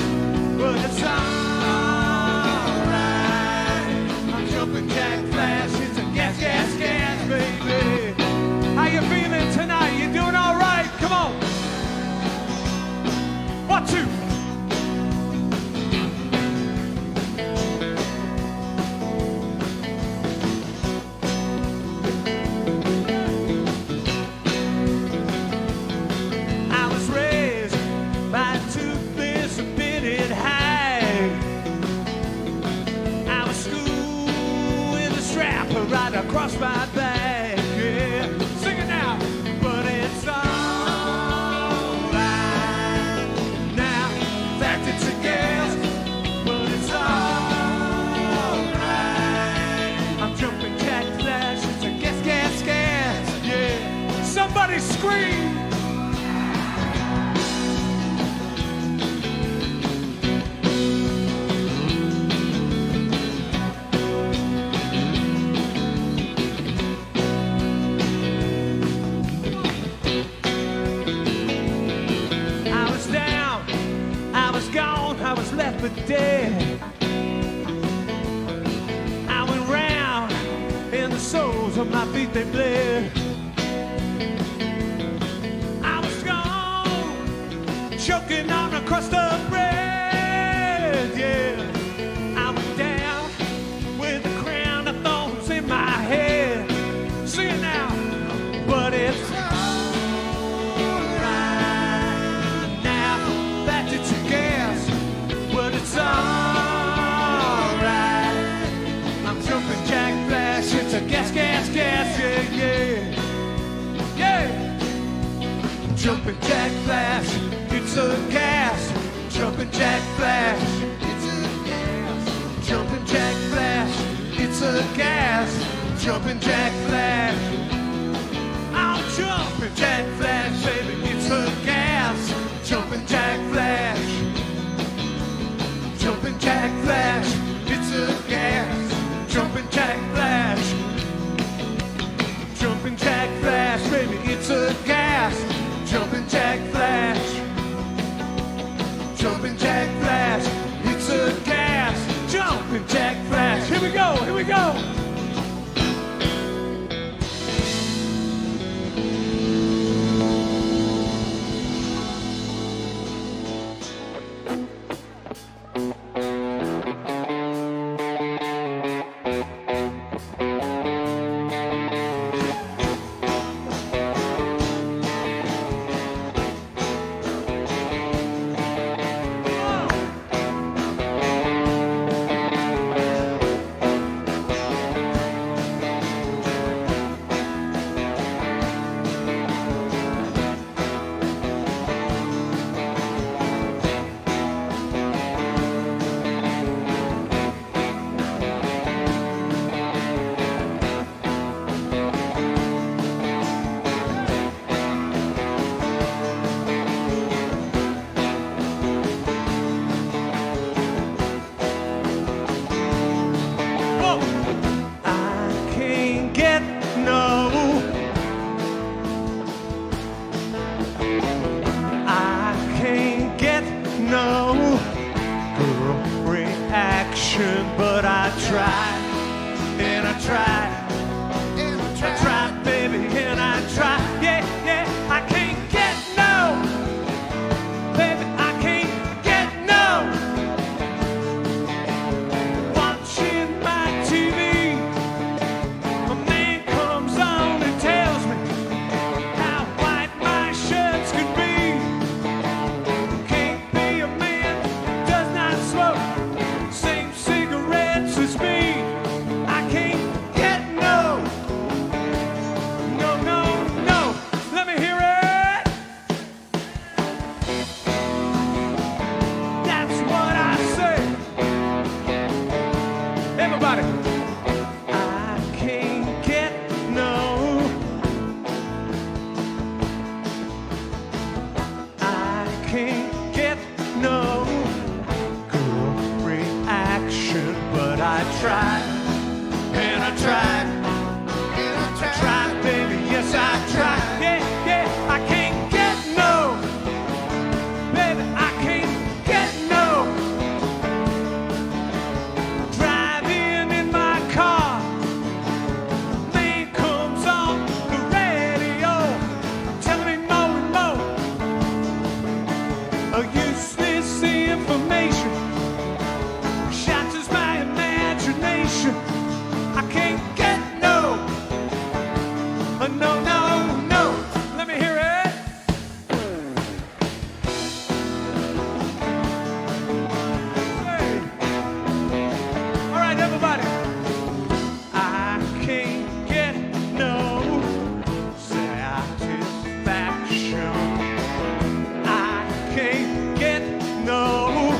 But it's alright. I'm jumping jack flash. It's a gas, gas, gas, baby. How you feeling tonight? You doing all right? Come on. 1, 2. I was raised by a toothless, bitted hag. I was schooled with a strap right across my back. Yeah, sing it now. But it's alright now that it's a guess. But it's alright. I'm jumping jack flash. It's a gas, gas, gas. Yeah, somebody scream. I was down, I was gone, I was left for dead. I went round, and the soles of my feet they bled. I was gone, choking on a crust of bread, yeah. I went down with a crown of thorns in my head. Sing it now, but it's it's a gas, but it's alright. I'm jumping jack flash, it's a gas, gas, gas, yeah, yeah. Yeah! Jumping jack flash, it's a gas. Jumping jack flash, it's a gas. Jumping jack flash, it's a gas. Jumping jack flash. I'm jumping jack flash, baby, it's a gas. Jumping jack flash. Jumping jack flash, it's a gas. Jumping jack flash. Jumping jack flash, baby, it's a gas. Jumping jack flash. Jumping jack flash, it's a gas. Jumping jack flash. Here we go, here we go. no girl reaction, but I tried, and I tried, I tried, baby, and I tried. Yeah, yeah, I can't get no, baby, I can't get no. Watching my TV, a man comes on and tells me how white my shirts could be. Can't be a man who does not smoke same cigarettes as me. I can't get no, no, no, no. Let me hear it. That's what I say. Everybody. I can't get no. I can't get no girl reaction, but I tried, and I tried, I tried, baby, yes I tried. Yeah, yeah, I can't get no, baby, I can't get no. Driving in my car, man comes on the radio, telling me more and more useless information, shatters my imagination. I can't get no, no, no, no. Let me hear it. Hey. All right, everybody. I can't get no satisfaction. I can't get no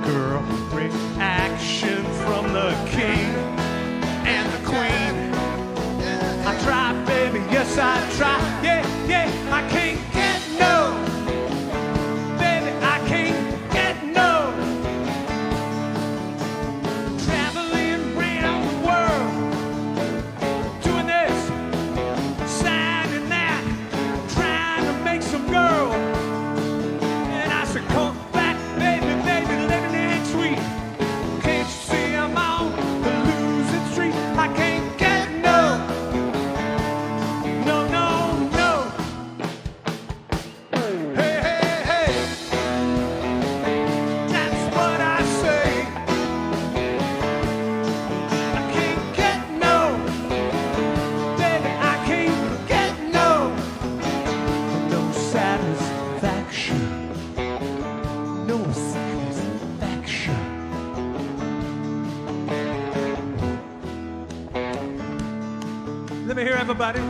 girl reaction from the king and the queen. I try, baby, yes I try. Yeah, yeah, I can't get no, baby, I can't get no. Traveling around the world, doing this, signing that, trying to make some girl. And I said, come back, baby, baby, living in sweet. Can't you see I'm on the losing street? I can't get no, no, no, no. Hey, hey, hey. That's what I say. I can't get no, baby, I can't get no. No satisfaction. No satisfaction. Let me hear everybody.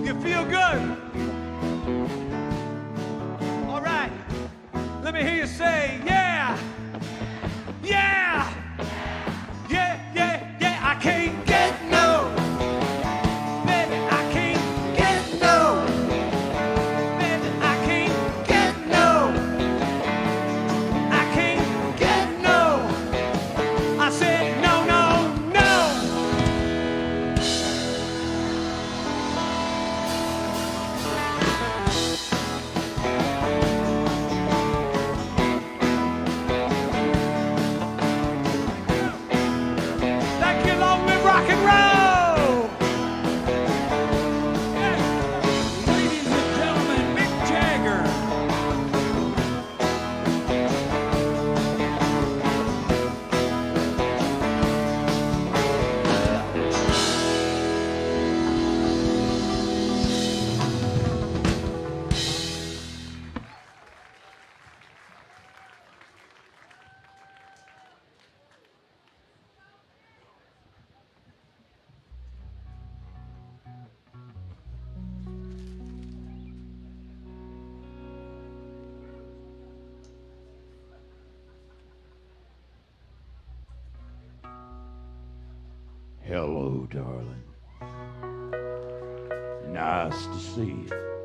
You feel good? All right. Let me hear you say, yeah. Yeah. Yeah, yeah, yeah. I can't get no. Baby, I can't get no. Baby, I can't get no. I can't get no. I said no, no, no. Thank you, long live rock and roll. Yeah. Ladies and gentlemen, Mick Jagger. Hello, darling. Nice to see you.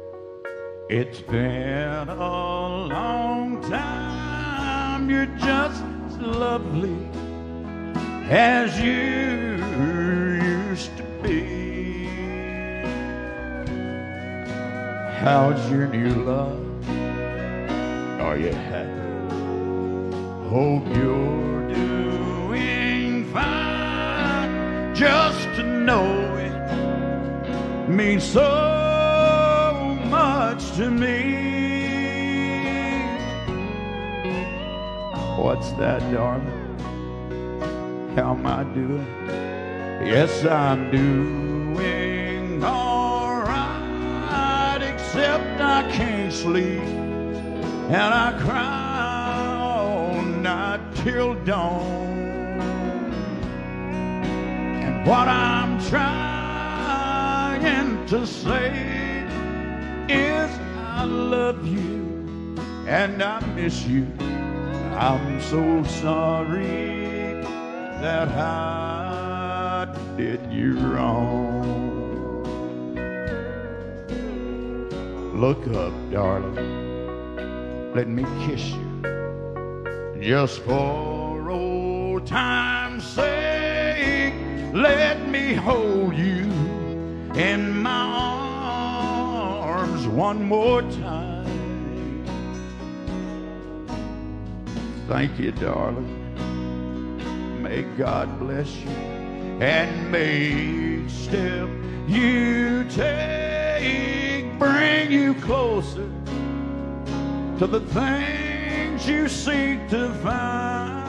It's been a long time. You're just as lovely as you used to be. How's your new love Are you happy? Hope you're doing fine. Just to know it means so much to me. What's that, darling? How am I doing? Yes, I'm doing all right, except I can't sleep, and I cry all night till dawn. And what I'm trying to say is I love you and I miss you. I'm so sorry that I did you wrong. Look up, darling. Let me kiss you. Just for old time's sake, let me hold you in my arms one more time. Thank you, darling. May God bless you, and may each step you take bring you closer to the things you seek to find.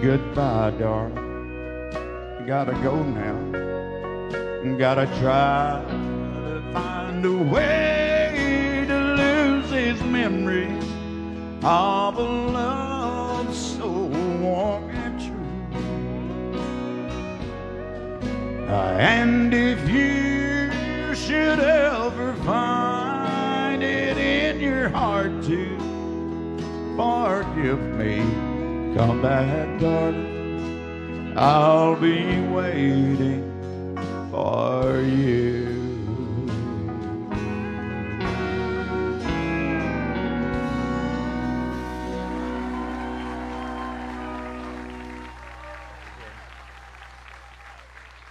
Goodbye, darling. Gotta go now. Gotta try to find a way to lose these memories of a love so warm and true. And if you should ever find it in your heart to forgive me, come back, darling. I'll be waiting for you.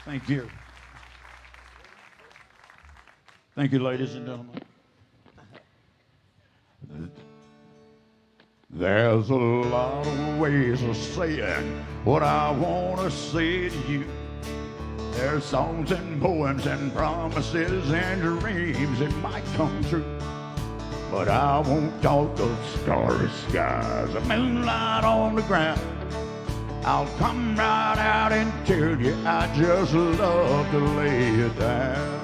Thank you. Thank you, ladies and gentlemen. There's a lot of ways of saying what I want to say to you. There's songs and poems and promises and dreams that might come true. But I won't talk of starry skies, a moonlight on the ground. I'll come right out and tell you I just love to lay you down.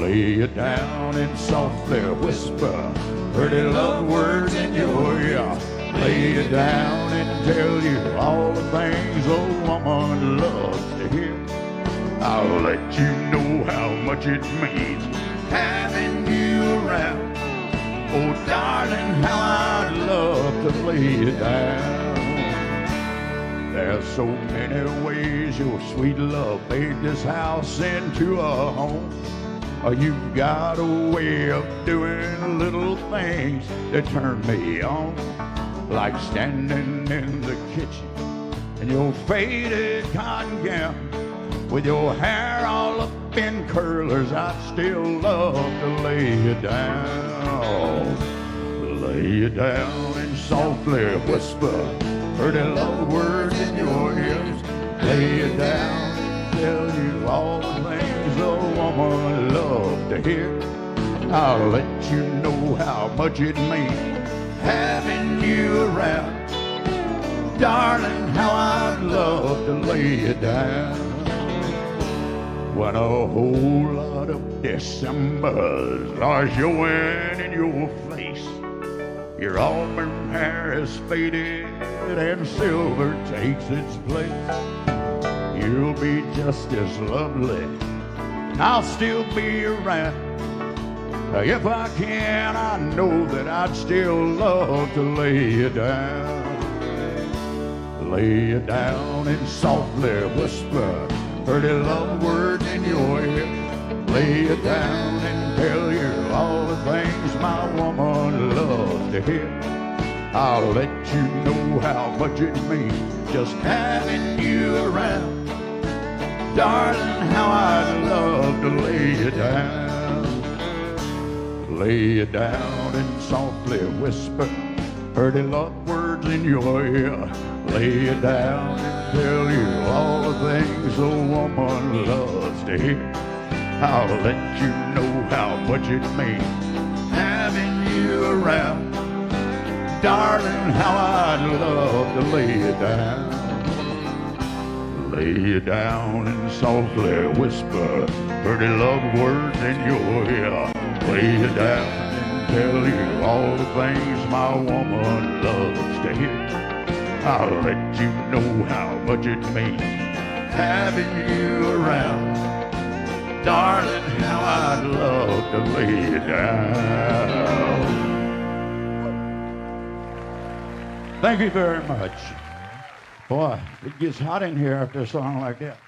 Lay you down and softly whisper pretty love words in your ear. Lay you down and tell you all the things a woman loves to hear. I'll let you know how much it means having you around. Oh, darling, how I'd love to lay you down. There's so many ways your sweet love made this house into a home. You've got a way of doing little things that turn me on, like standing in the kitchen in your faded cotton gown with your hair all up in curlers. I'd still love to lay you down. Lay you down and softly whisper pretty love words in your ears. Lay you down and tell you all the things a woman loves to hear. I'll let you know how much it means having you around. Darling, how I'd love to lay you down. When a whole lot of Decembers are showing in your face, your auburn hair is faded and silver takes its place. You'll be just as lovely, I'll still be around. If I can, I know that I'd still love to lay you down. Lay you down and softly whisper pretty love words in your ear. Lay you down and tell you all the things my woman loves to hear. I'll let you know how much it means just having you around. Darling, how I'd love to lay you down. lay it down and softly whisper pretty love words in your ear. Lay it down and tell you all the things a woman loves to hear. I'll let you know how much it means having you around. Darling, how I'd love to lay it down. Lay it down and softly whisper pretty love words in your ear. Lay it down and tell you all the things my woman loves to hear. I'll let you know how much it means having you around. Darling, how I'd love to lay it down. Thank you very much. Boy, it gets hot in here after a song like that.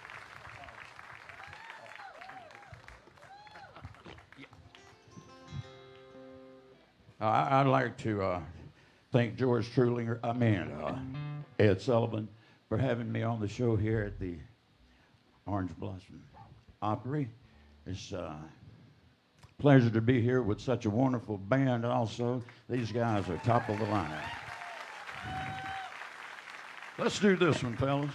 I'd like to thank George Trulinger, Ed Sullivan, for having me on the show here at the Orange Blossom Opry. It's a pleasure to be here with such a wonderful band also. These guys are top of the line. Let's do this one, fellas.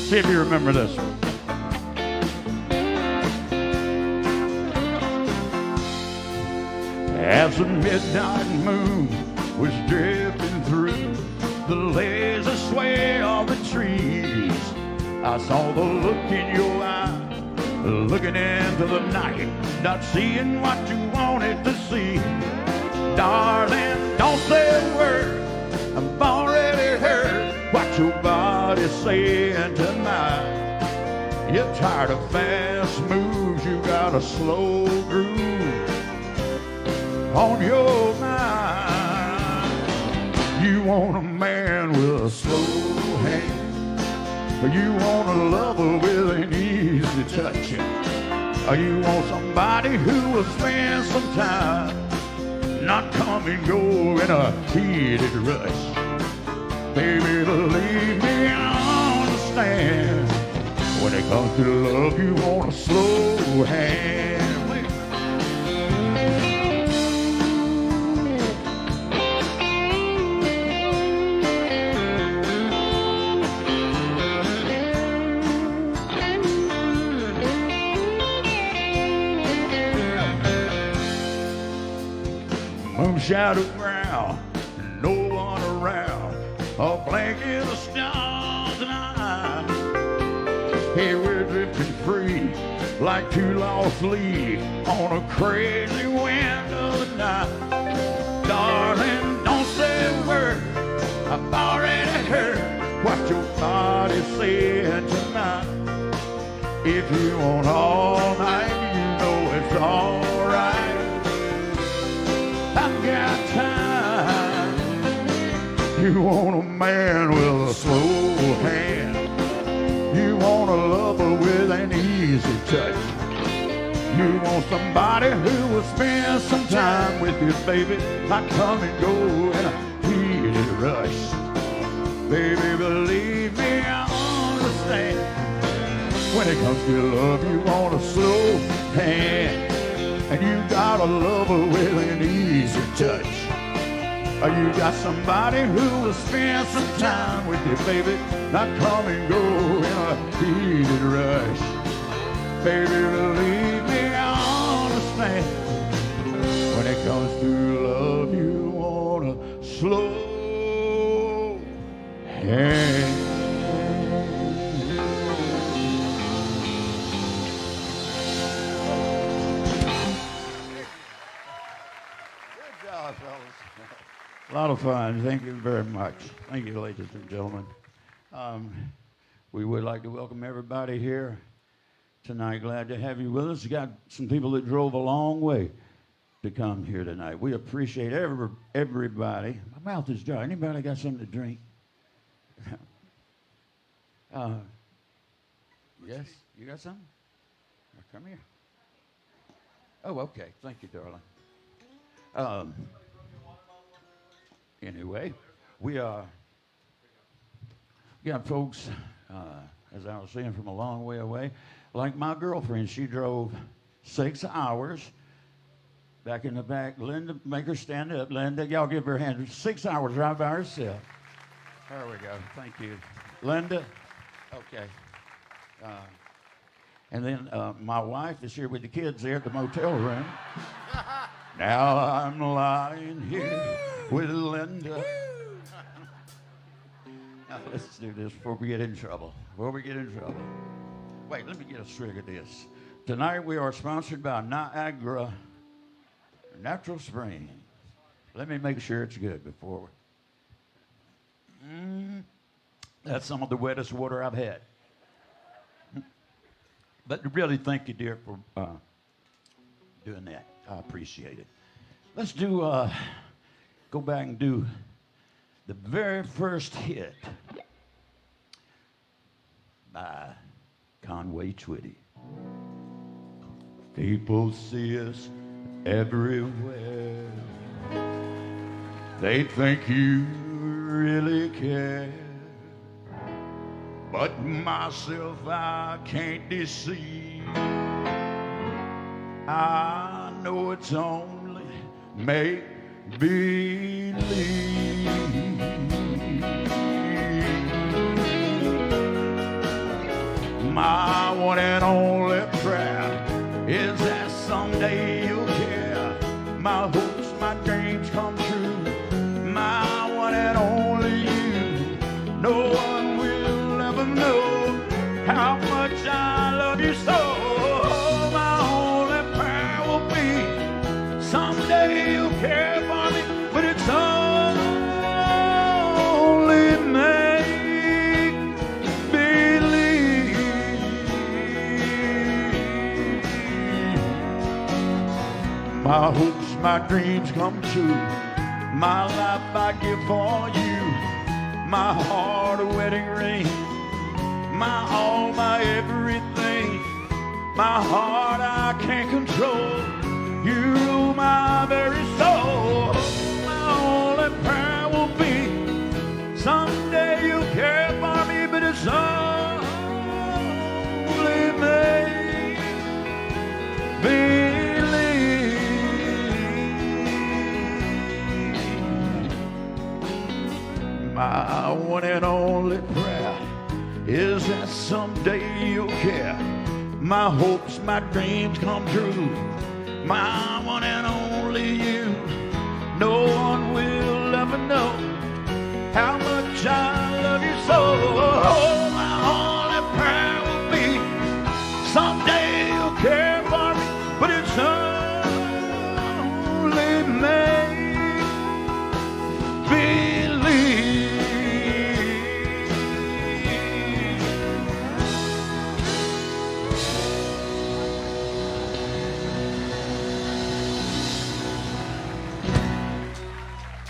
See if you remember this one. As the midnight moon was drifting through the lazy sway of the trees, I saw the look in your eye, looking into the night, not seeing what you wanted to see. Darling, don't say a word, I've already heard what your body's saying tonight. You're tired of fast moves, you got a slow groove on your mind. You want a man with a slow hand, you want a lover with an easy touch, you want somebody who will spend some time, not come and go in a heated rush. Baby, believe me, I understand. When it comes to love, you want a slow hand. Moonshadow ground, no one around, a blanket of stars tonight. Hey, we're drifting free like two lost leaves on a crazy wind of the night. Darling, don't say a word, I've already heard what your body's saying tonight. If you want all night, you know it's alright. I've got time. You want a man with a slow hand, you want a lover with an easy touch, you want somebody who will spend some time with you, baby, not come and go in a heated rush. Baby, believe me, I understand. When it comes to love, you want a slow hand, and you got a lover with an easy touch. You got somebody who will spend some time with you, baby, not come and go in a heated rush. Baby, believe me, I understand. When it comes to love, you want a slow hand. A lot of fun. Thank you very much. Thank you, ladies and gentlemen. We would like to welcome everybody here tonight. Glad to have you with us. We got some people that drove a long way to come here tonight. We appreciate everybody. My mouth is dry. Anybody got something to drink? Yes? You got something? Come here. Oh, okay. Thank you, darling. Anyway, we got folks, as I was saying, from a long way away. Like my girlfriend, she drove 6 hours. Back in the back, Linda, make her stand up. Linda, y'all give her a hand. 6 hours right by herself. There we go. Thank you. Linda, okay. And then my wife is here with the kids there at the motel room. Now I'm lying here with Linda. Now let's do this before we get in trouble. Wait, let me get a swig of this. Tonight we are sponsored by Niagara Natural Spring. Let me make sure it's good before. That's some of the wettest water I've had. But really, thank you, dear, for doing that. I appreciate it. Let's do, go back and do the very first hit by Conway Twitty. People see us everywhere. They think you really care. But myself I can't deceive. I know it's only make believe. My one and only prayer is that someday you'll care. My hopes, my dreams come true. My one and only you. No one will ever know how much I love you so. My only prayer will be someday you'll care for me, but it's only make believe. My hopes, my dreams come true. My life I give for you. My heart a wedding ring. My all, my everything. My heart I can't control. You rule my very soul. My only prayer will be someday you'll care for me, but it's only make believe. My one and only prayer is that someday you'll care. My hopes, my dreams come true. My one and only you. No one will ever know how much I love you so. My only prayer will be someday you'll care for me, but it's only make believe.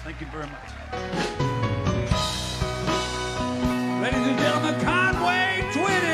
Thank you very much. Ladies and gentlemen, Conway Twitty.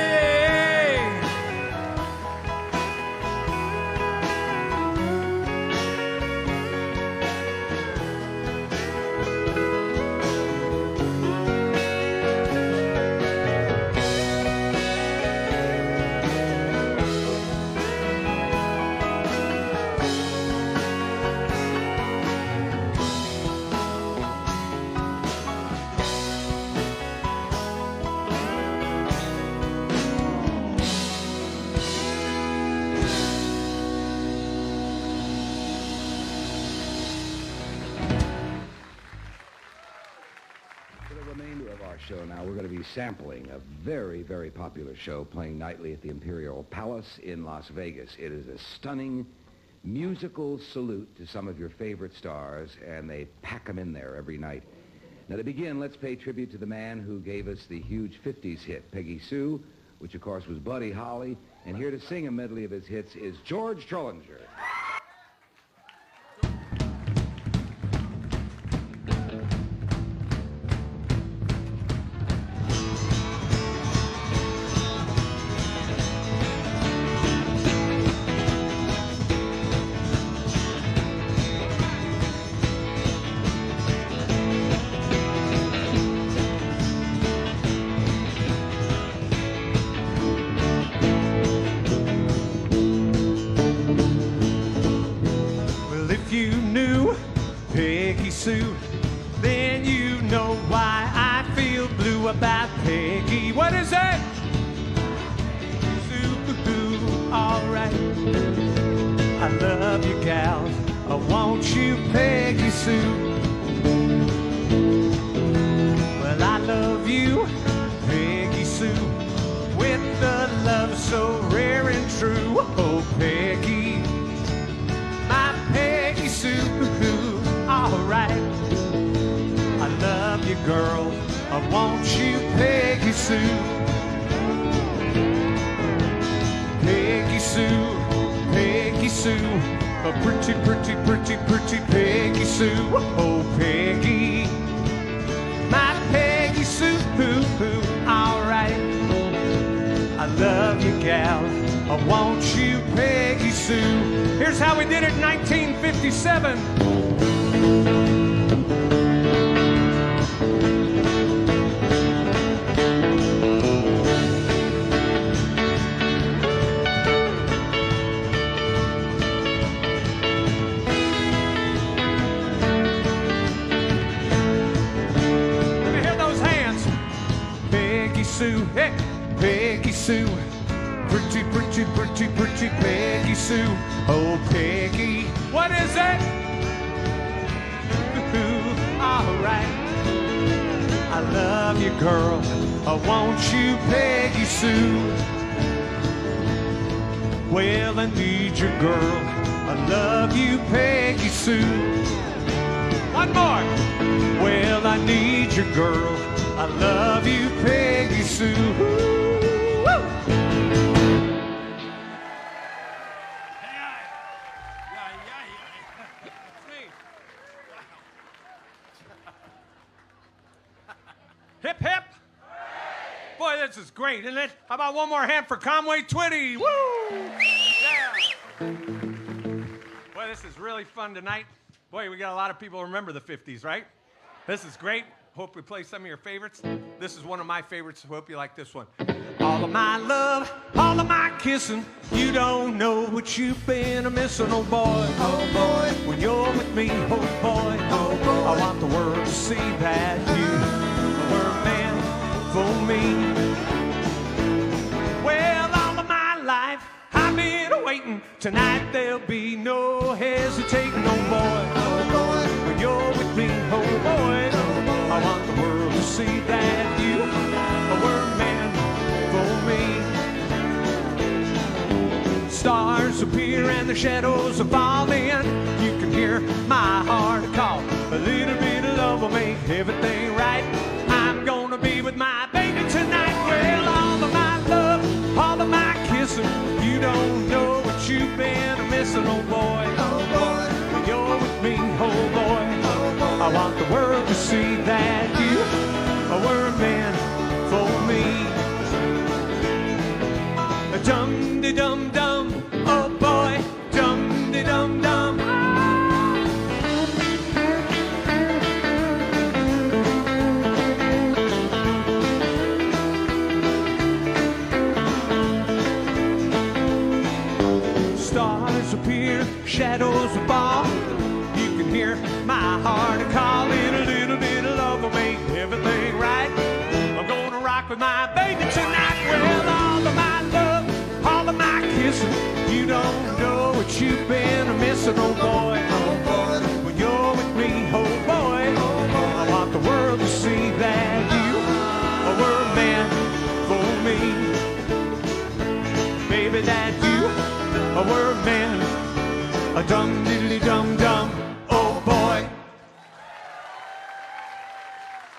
Show now. We're going to be sampling a very, very popular show playing nightly at the Imperial Palace in Las Vegas. It is a stunning musical salute to some of your favorite stars, and they pack them in there every night. Now, to begin, let's pay tribute to the man who gave us the huge 50s hit, Peggy Sue, which, of course, was Buddy Holly. And here to sing a medley of his hits is George Trollinger. I love you, gal. I want you, Peggy Sue. Well, I love you, Peggy Sue, with the love so rare and true. Oh, Peggy, my Peggy Sue. All right, I love you, girl. I want you, Peggy Sue. Peggy Sue, Peggy Sue, a pretty, pretty, pretty, pretty Peggy Sue. Oh, Peggy, my Peggy Sue. All right, I love you, gal. I want you, Peggy Sue. Here's how we did it in 1957. Sue, hey, Peggy Sue, pretty, pretty, pretty, pretty Peggy Sue. Oh, Peggy, what is it? All right, I love you, girl. I want you, Peggy Sue. Well, I need you, girl. I love you, Peggy Sue. One more. Well, I need you, girl. I love you, Peggy Sue. Woo! Hip, hip. Boy, this is great, isn't it? How about one more hand for Conway Twitty? Woo! Yeah. Boy, this is really fun tonight. Boy, we got a lot of people who remember the 50s, right? This is great. Hope we play some of your favorites. This is one of my favorites. Hope you like this one. All of my love, all of my kissing. You don't know what you've been missing, oh boy. Oh boy. When you're with me, oh boy. Oh boy. I want the world to see that you were a man for me. Well, all of my life I've been waiting. Tonight there'll be no hesitating, oh boy. Oh boy. When you're with me, oh boy. I want the world to see that you were a man for me. Stars appear and the shadows are falling. You can hear my heart call. A little bit of love will make everything right. I'm gonna be with my baby tonight. Well, all of my love, all of my kissing. You don't know what you've been missing, oh boy. Oh boy. When you're with me, oh boy. I want the world to see that you were a man for me. Dum-de-dum-dum, oh boy, dum-de-dum-dum. Stars appear, shadows fall. You can hear my heart calling. A little bit of love will make everything right. I'm gonna rock with my baby tonight. Well, all of my love, all of my kissing. You don't know what you've been missing, oh boy. Oh boy. When you're with me, oh boy. Oh boy. I want the world to see that you were a man for me. Baby, that you were a man. A dum-diddly-dum-dum. Oh boy.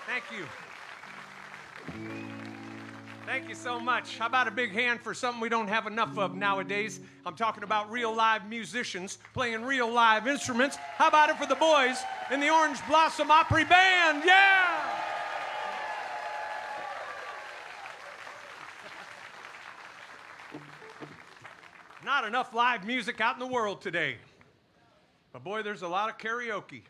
Thank you. Thank you so much. How about a big hand for something we don't have enough of nowadays? I'm talking about real live musicians playing real live instruments. How about it for the boys in the Orange Blossom Opry Band? Yeah! Not enough live music out in the world today. But boy, there's a lot of karaoke.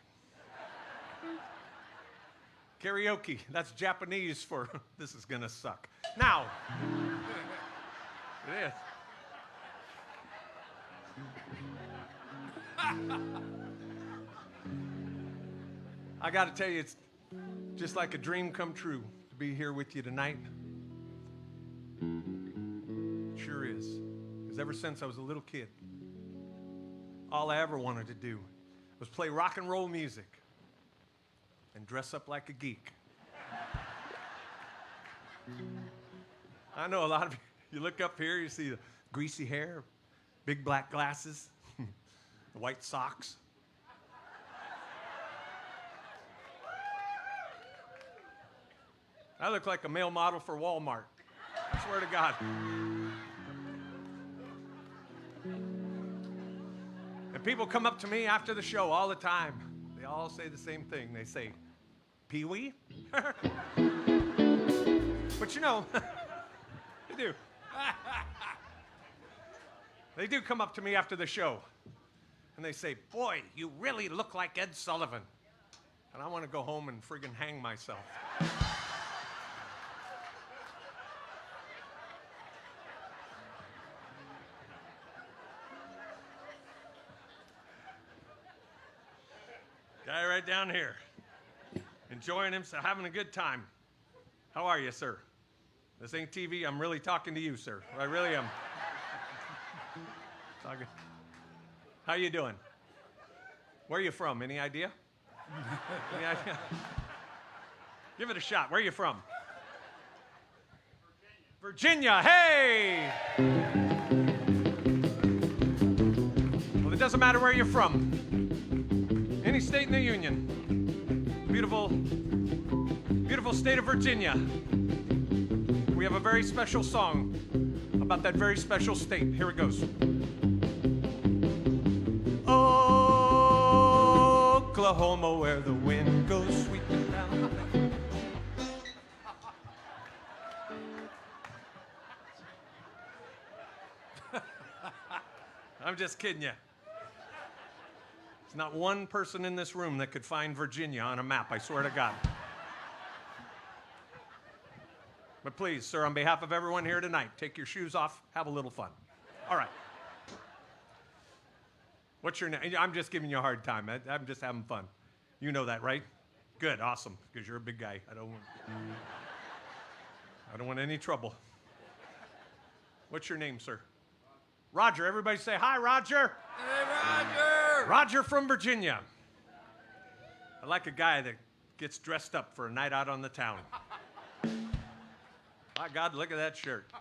Karaoke, that's Japanese for this is gonna suck. Now, it is. I gotta tell you, it's just like a dream come true to be here with you tonight. It sure is. Because ever since I was a little kid, all I ever wanted to do was play rock and roll music and dress up like a geek. I know a lot of you look up here, you see the greasy hair, big black glasses, the white socks. I look like a male model for Walmart. I swear to God. And people come up to me after the show all the time. They all say the same thing. They say, Pee-wee? But you know, they do. They do come up to me after the show. And they say, boy, you really look like Ed Sullivan. And I want to go home and friggin' hang myself. Guy right down here, enjoying himself, having a good time. How are you, sir? This ain't TV. I'm really talking to you, sir. I really am. Talking. How you doing? Where are you from? Any idea? Any idea? Give it a shot. Where are you from? Virginia. Hey! Well, it doesn't matter where you're from. Any state in the Union. Beautiful, beautiful state of Virginia. We have a very special song about that very special state. Here it goes. Oklahoma, where the wind goes sweeping down. I'm just kidding you. There's not one person in this room that could find Virginia on a map, I swear to God. But please, sir, on behalf of everyone here tonight, take your shoes off, have a little fun. All right. What's your name? I'm just giving you a hard time. I'm just having fun. You know that, right? Good, awesome, because you're a big guy. I don't want any trouble. What's your name, sir? Roger. Everybody say hi, Roger. Hey, Roger! Roger from Virginia. I like a guy that gets dressed up for a night out on the town. My God, look at that shirt.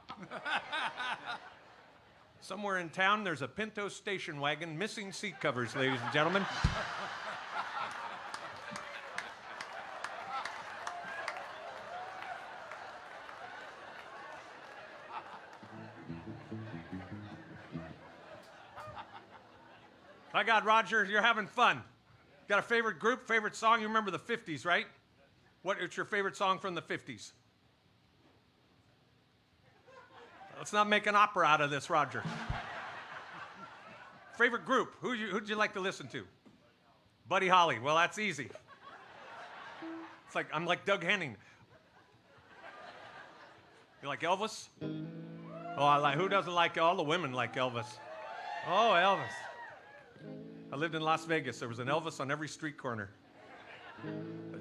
Somewhere in town, there's a Pinto station wagon missing seat covers, ladies and gentlemen. My God, Roger, you're having fun. Got a favorite group, favorite song? You remember the 50s, right? What's your favorite song from the 50s? Let's not make an opera out of this, Roger. Favorite group? Who'd you like to listen to? Buddy Holly. Well, that's easy. It's like, I'm like Doug Henning. You like Elvis? Oh, who doesn't like, all the women like Elvis. Oh, Elvis. I lived in Las Vegas. There was an Elvis on every street corner.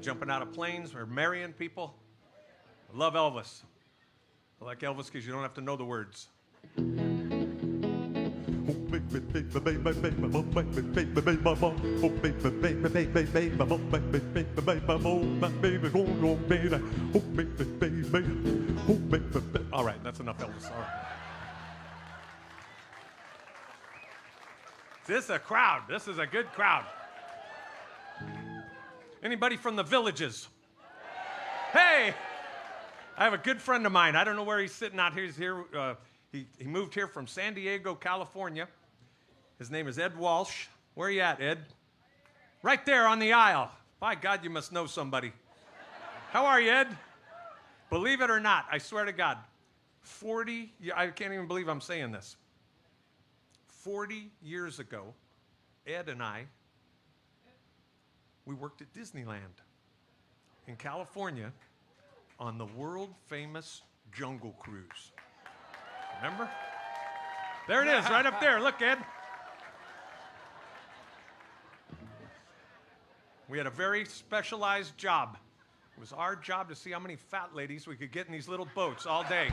Jumping out of planes or marrying people. I love Elvis. I like Elvis because you don't have to know the words. All right, that's enough Elvis. All right. This is a crowd. This is a good crowd. Anybody from the Villages? Hey! I have a good friend of mine. I don't know where he's sitting out here. He's here. He moved here from San Diego, California. His name is Ed Walsh. Where are you at, Ed? Right there on the aisle. By God, you must know somebody. How are you, Ed? Believe it or not, I swear to God, I can't even believe I'm saying this. 40 years ago, Ed and I, we worked at Disneyland in California on the world-famous Jungle Cruise. Remember? There it is, right up there. Look, Ed. We had a very specialized job. It was our job to see how many fat ladies we could get in these little boats all day.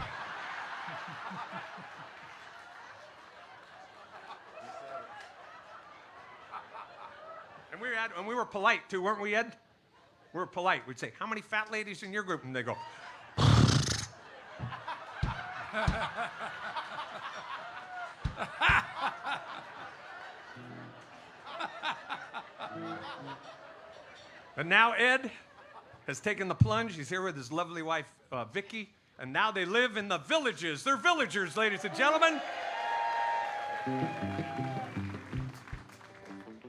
Dad, and we were polite too, weren't we, Ed? We were polite. We'd say, how many fat ladies in your group? And they go, and now Ed has taken the plunge. He's here with his lovely wife, Vicky, and now they live in the Villages. They're villagers, ladies and gentlemen.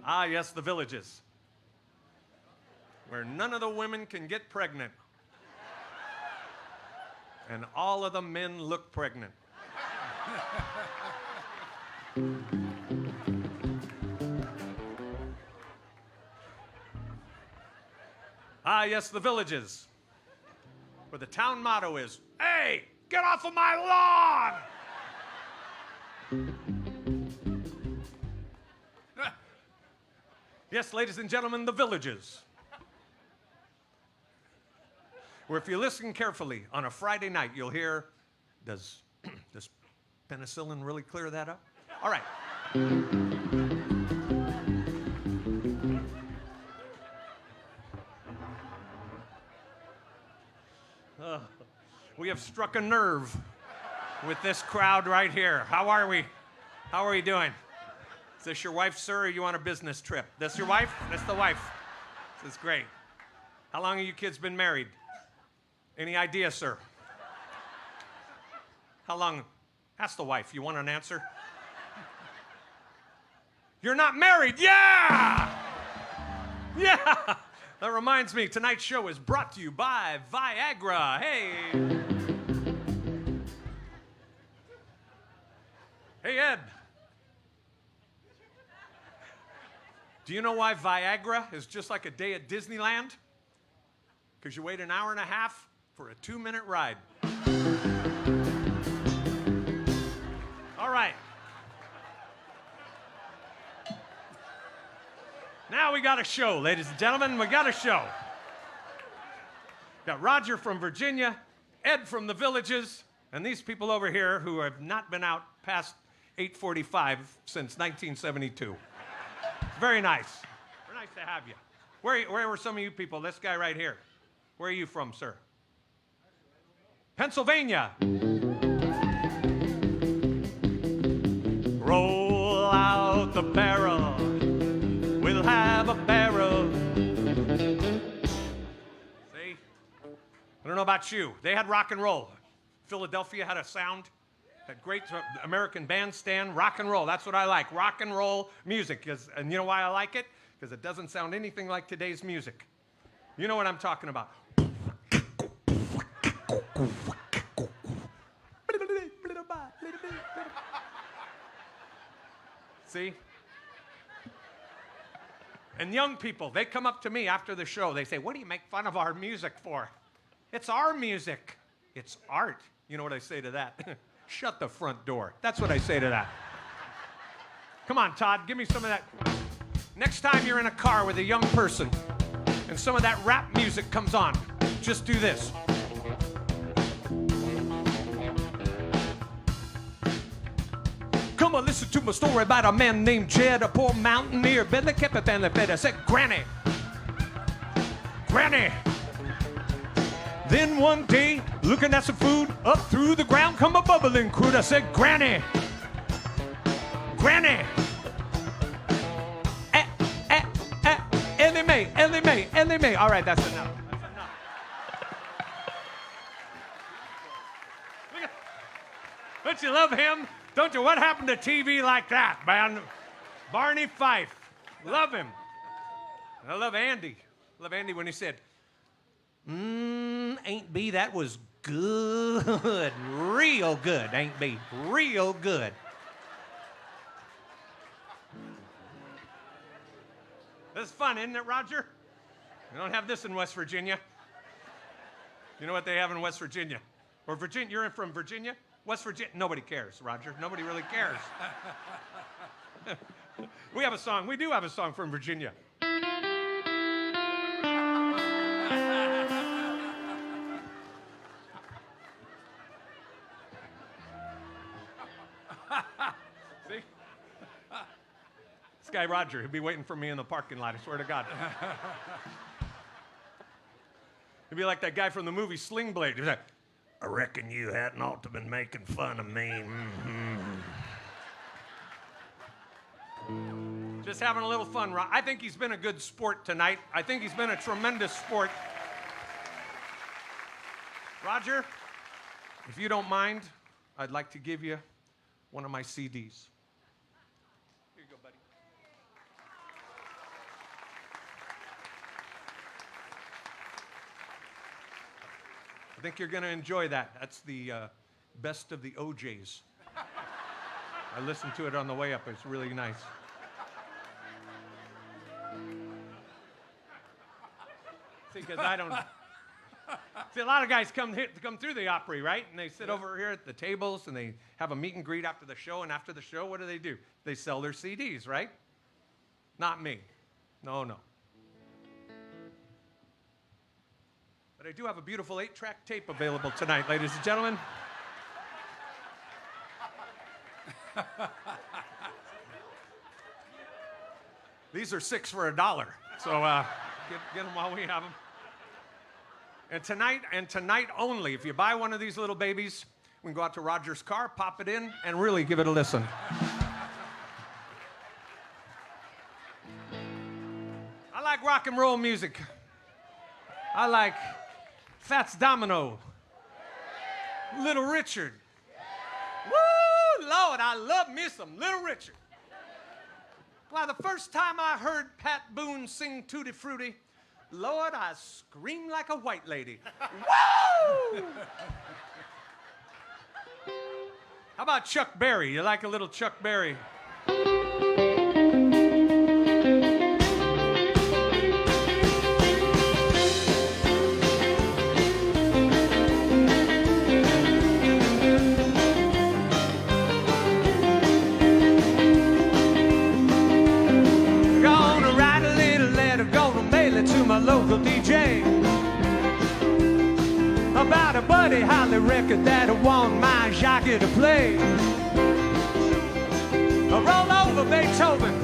Ah, yes, the Villages, where none of the women can get pregnant, and all of the men look pregnant. Ah, yes, the Villages, where the town motto is, hey, get off of my lawn! Yes, ladies and gentlemen, the Villages, where if you listen carefully on a Friday night, you'll hear, does penicillin really clear that up? All right. We have struck a nerve with this crowd right here. How are we? How are we doing? Is this your wife, sir, or are you on a business trip? This your wife? That's the wife. This is great. How long have you kids been married? Any idea, sir? How long? Ask the wife. You want an answer? You're not married? Yeah! Yeah! That reminds me, tonight's show is brought to you by Viagra. Hey! Hey, Ed. Do you know why Viagra is just like a day at Disneyland? Because you wait an hour and a half for a 2-minute ride. All right. Now we got a show, ladies and gentlemen. We got a show. Got Roger from Virginia, Ed from the Villages, and these people over here who have not been out past 8:45 since 1972. Very nice. Very nice to have you. Where were some of you people? This guy right here. Where are you from, sir? Pennsylvania. Roll out the barrel. We'll have a barrel. See? I don't know about you. They had rock and roll. Philadelphia had a sound. Had great American bandstand, rock and roll. That's what I like, rock and roll music. And you know why I like it? Because it doesn't sound anything like today's music. You know what I'm talking about. See? And young people, they come up to me after the show. They say, what do you make fun of our music for? It's our music. It's art. You know what I say to that? Shut the front door. That's what I say to that. Come on, Todd, give me some of that. Next time you're in a car with a young person and some of that rap music comes on, just do this. Come on, listen to my story about a man named Jed, a poor mountaineer. Billy kept a family fed. I said, Granny. Granny. Then one day, looking at some food, up through the ground come a bubbling crude. I said, Granny. Granny. Ellie Mae. All right, that's enough. That's enough. Look at, don't you love him? Don't you? What happened to TV like that, man? Barney Fife. Love him. I love Andy. Love Andy when he said, Ain't B, that was good. Real good, Ain't B. Real good. This is fun, isn't it, Roger? We don't have this in West Virginia. You know what they have in West Virginia? Or Virginia, you're from Virginia? West Virginia, nobody cares, Roger. Nobody really cares. We have a song. We do have a song from Virginia. See? It's guy Roger. He'll be waiting for me in the parking lot, I swear to God. He'll be like that guy from the movie Sling Blade. He's like, I reckon you hadn't ought to been making fun of me. Just having a little fun. I think he's been a good sport tonight. I think he's been a tremendous sport. Roger, if you don't mind, I'd like to give you one of my CDs. Here you go, buddy. I think you're going to enjoy that. That's the best of the OJs. I listened to it on the way up. It's really nice. See, because I don't... See, a lot of guys come through the Opry, right? And they sit over here at the tables, and they have a meet and greet after the show. And after the show, what do? They sell their CDs, right? Not me. No. But I do have a beautiful 8-track tape available tonight, ladies and gentlemen. These are 6 for $1. So get them while we have them. And tonight only, if you buy one of these little babies, we can go out to Roger's car, pop it in, and really give it a listen. I like rock and roll music. I like Fats Domino, Little Richard. Woo, Lord, I love me some Little Richard. Why, the first time I heard Pat Boone sing Tutti Frutti, Lord, I screamed like a white lady. Woo! How about Chuck Berry? You like a little Chuck Berry? Local DJ about a Buddy Holly record that I want my jockey to play. Roll over Beethoven,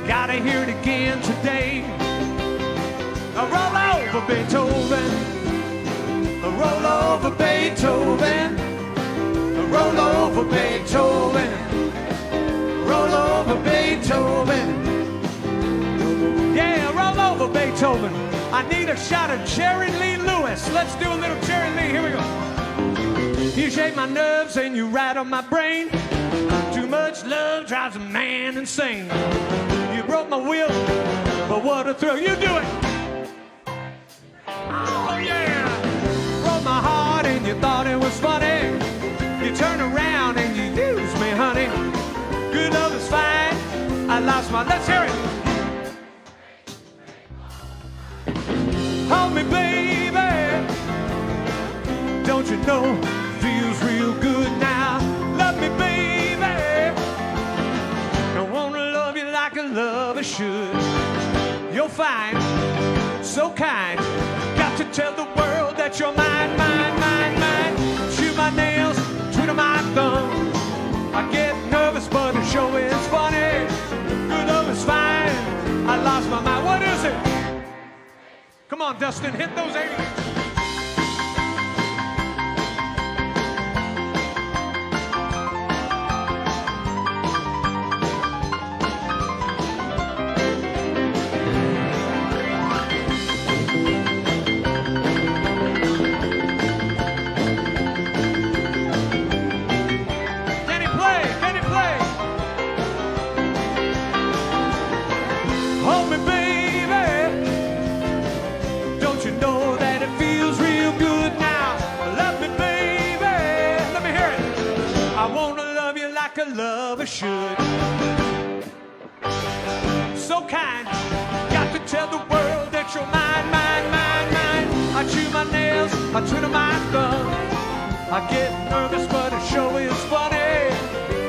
gotta hear it again today. Roll over Beethoven, roll over Beethoven, roll over Beethoven, roll over Beethoven. Yeah, roll over Beethoven. I need a shot of Jerry Lee Lewis. Let's do a little Jerry Lee. Here we go. You shake my nerves and you rattle my brain. Too much love drives a man insane. You broke my will, but what a thrill. You do it. Oh, yeah. Broke my heart and you thought it was funny. You turn around and you use me, honey. Good love is fine. I lost my... Let's hear it. Hold me, baby. Don't you know, feels real good now. Love me, baby. I wanna love you like a lover should. You're fine, so kind. Got to tell the world that you're mine, mine, mine, mine. Chew my nails, twiddle my thumb. I get nervous, but the show is funny. Good love is fine. I lost my mind. What is it? Come on, Dustin, hit those 80s. Can he play? Can he play? Hold me, baby. Don't you know that it feels real good now? Love me, baby. Let me hear it. I want to love you like a lover should. So kind. Got to tell the world that you're mine, mine, mine, mine. I chew my nails, I twiddle my thumb. I get nervous, but the show is funny.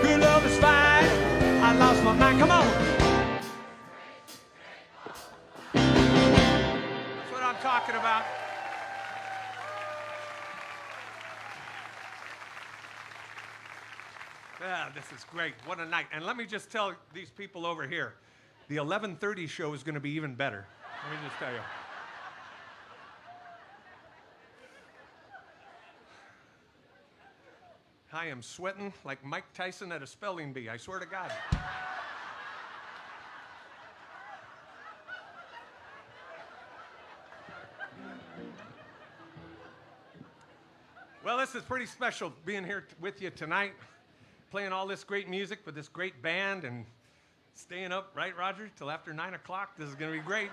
Good love is fine. I lost my mind. Come on. That's what I'm talking about. Yeah, this is great. What a night. And let me just tell these people over here, The 11:30 show is going to be even better. Let me just tell you. I am sweating like Mike Tyson at a spelling bee, I swear to God. Well, this is pretty special being here with you tonight, playing all this great music with this great band and staying up, right, Roger, till after 9 o'clock. This is going to be great.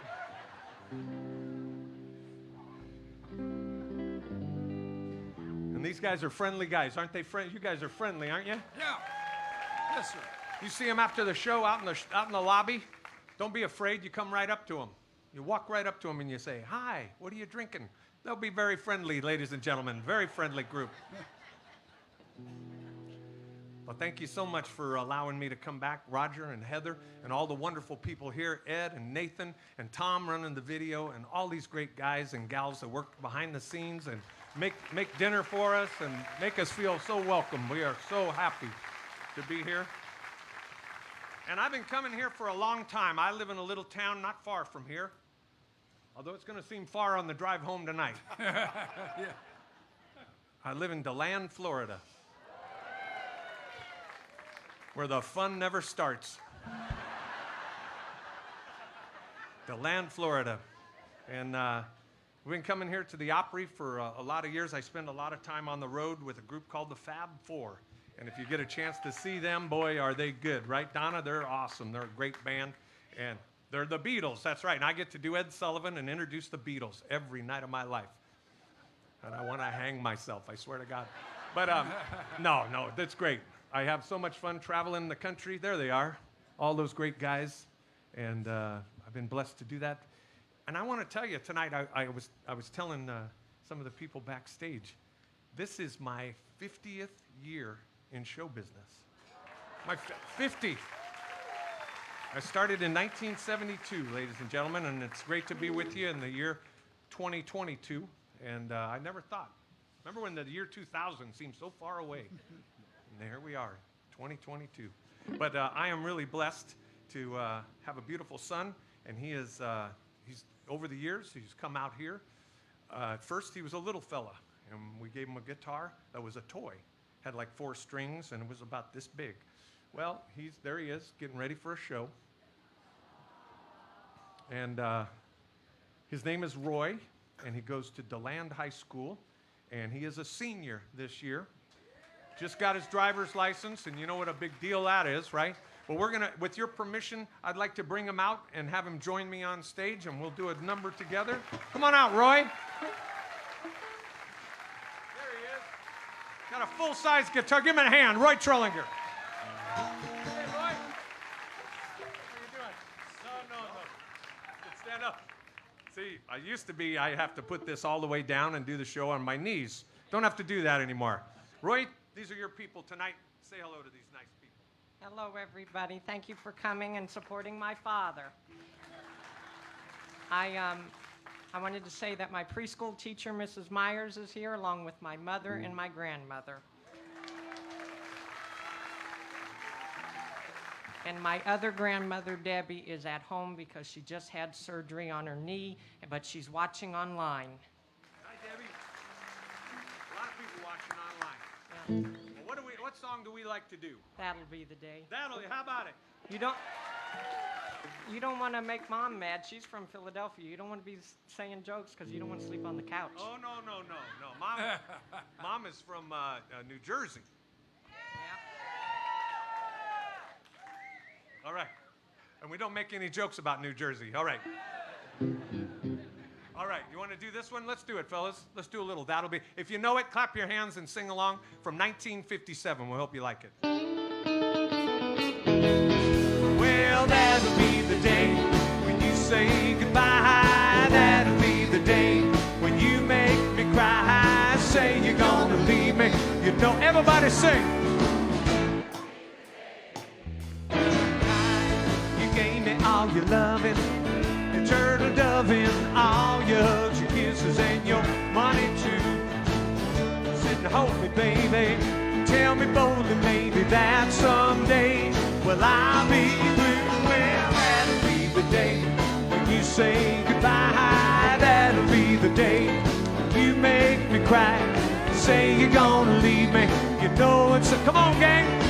And these guys are friendly guys, aren't they? You guys are friendly, aren't you? Yeah. Yes, sir. You see them after the show out in the lobby? Don't be afraid. You come right up to them. You walk right up to them and you say, "Hi, what are you drinking?" They'll be very friendly, ladies and gentlemen. Very friendly group. Well, thank you so much for allowing me to come back, Roger and Heather, and all the wonderful people here, Ed and Nathan and Tom running the video, and all these great guys and gals that work behind the scenes and make dinner for us and make us feel so welcome. We are so happy to be here. And I've been coming here for a long time. I live in a little town not far from here, although it's going to seem far on the drive home tonight. Yeah. I live in DeLand, Florida, where the fun never starts. DeLand, Florida. And we've been coming here to the Opry for a lot of years. I spend a lot of time on the road with a group called the Fab Four. And if you get a chance to see them, boy, are they good, right, Donna? They're awesome. They're a great band. And they're the Beatles, that's right. And I get to do Ed Sullivan and introduce the Beatles every night of my life. And I want to hang myself, I swear to God. But no, that's great. I have so much fun traveling the country. There they are, all those great guys. And I've been blessed to do that. And I want to tell you tonight, I was telling some of the people backstage, this is my 50th year in show business. My 50. I started in 1972, ladies and gentlemen, and it's great to be with you in the year 2022. And I never thought. Remember when the year 2000 seemed so far away? And here we are, 2022. But I am really blessed to have a beautiful son, and he's over the years, he's come out here. At first, he was a little fella, and we gave him a guitar that was a toy. Had like 4 strings, and it was about this big. Well, there he is, getting ready for a show. And his name is Roy, and he goes to DeLand High School, and he is a senior this year. Just got his driver's license, and you know what a big deal that is, right? Well, we're gonna, with your permission, I'd like to bring him out and have him join me on stage, and we'll do a number together. Come on out, Roy. There he is. Got a full-size guitar. Give him a hand, Roy Trollinger. Hey, Roy. How you doing? No. Stand up. See, I have to put this all the way down and do the show on my knees. Don't have to do that anymore. Roy, these are your people tonight. Say hello to these nice people. Hello, everybody. Thank you for coming and supporting my father. I wanted to say that my preschool teacher, Mrs. Myers, is here, along with my mother and my grandmother. And my other grandmother, Debbie, is at home because she just had surgery on her knee, but she's watching online. Hi, Debbie. A lot of people watching online. Well, what song do we like to do? That'll be the day. How about it? You don't want to make Mom mad. She's from Philadelphia. You don't want to be saying jokes because you don't want to sleep on the couch. Oh, no. Mom is from New Jersey. All right. And we don't make any jokes about New Jersey. All right. All right. You want to do this one? Let's do it, fellas. Let's do a little. That'll be. If you know it, clap your hands and sing along from 1957. We hope you like it. Well, that'll be the day when you say goodbye. That'll be the day when you make me cry. Say you're gonna leave me. You know, everybody sing. All your loving, your turtle doving, all your hugs, your kisses, and your money too. Sit and hold me, baby. Tell me boldly, maybe that someday will I be blue. Well, that'll be say goodbye, that'll be the day you make me cry. Say you're gonna leave me, you know it's a, come on gang.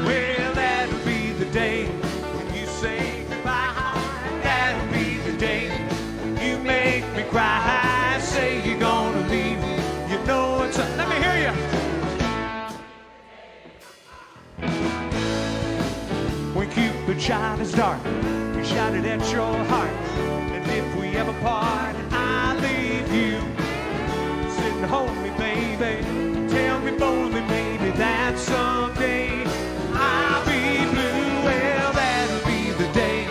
Well, that'll be the day when you say goodbye. That'll be the day when you make me cry. Say you're gonna leave me, you know it's a, let me hear you. When Cupid shot his dart, he shot it at your heart. And if we ever part, I leave you sitting hold me, baby. Tell me boldly, maybe that someday I'll be blue. Well, that'll be the day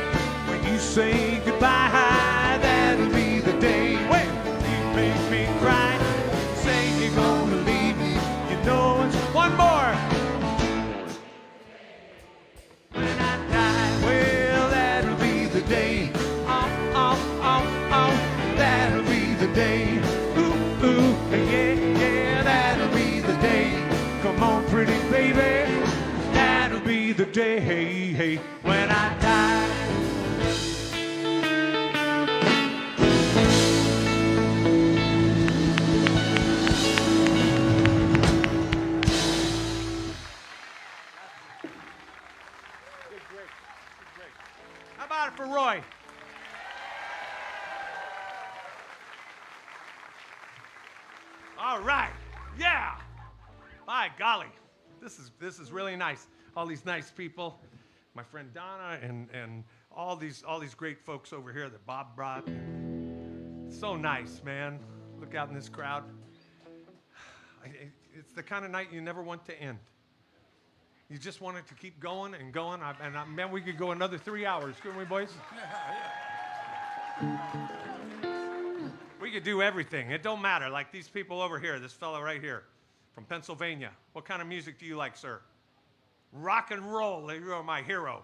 when you say goodbye. That'll be the day when you make me cry. Say you're gonna leave me, you know it's one more. When I die, well, that'll be the day. That'll be the day. Ooh, ooh, yeah, yeah, that'll be the day. Come on, pretty baby. That'll be the day, hey, hey, when I die. How about it for Roy? All right, yeah. My golly, this is really nice. All these nice people, my friend Donna, and all these great folks over here that Bob brought. So nice, man. Look out in this crowd. It's the kind of night you never want to end. You just want it to keep going and going. Man, we could go another 3 hours, couldn't we, boys? We could do everything. It don't matter. Like these people over here, this fellow right here from Pennsylvania. What kind of music do you like, sir? Rock and roll. You are my hero.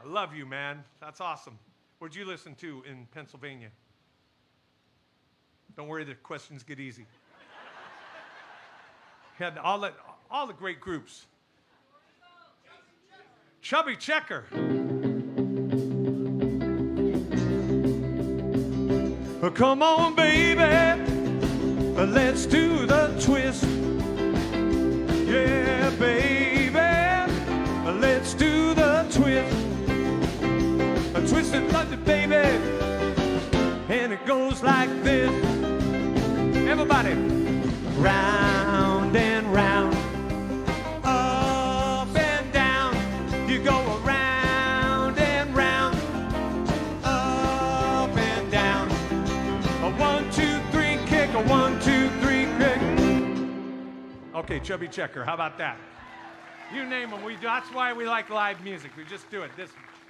I love you, man. That's awesome. What'd you listen to in Pennsylvania? Don't worry, the questions get easy. Had all the great groups. Chubby Checker. Come on, baby, let's do the twist. Yeah, baby, let's do the twist. A twist and love it, baby, and it goes like this. Everybody, round and round, up and down. You go around and round, up and down. A 1, 2, 3 kick, a 1, 2, 3 kick. Okay, Chubby Checker, how about that? You name them. That's why we like live music. We just do it.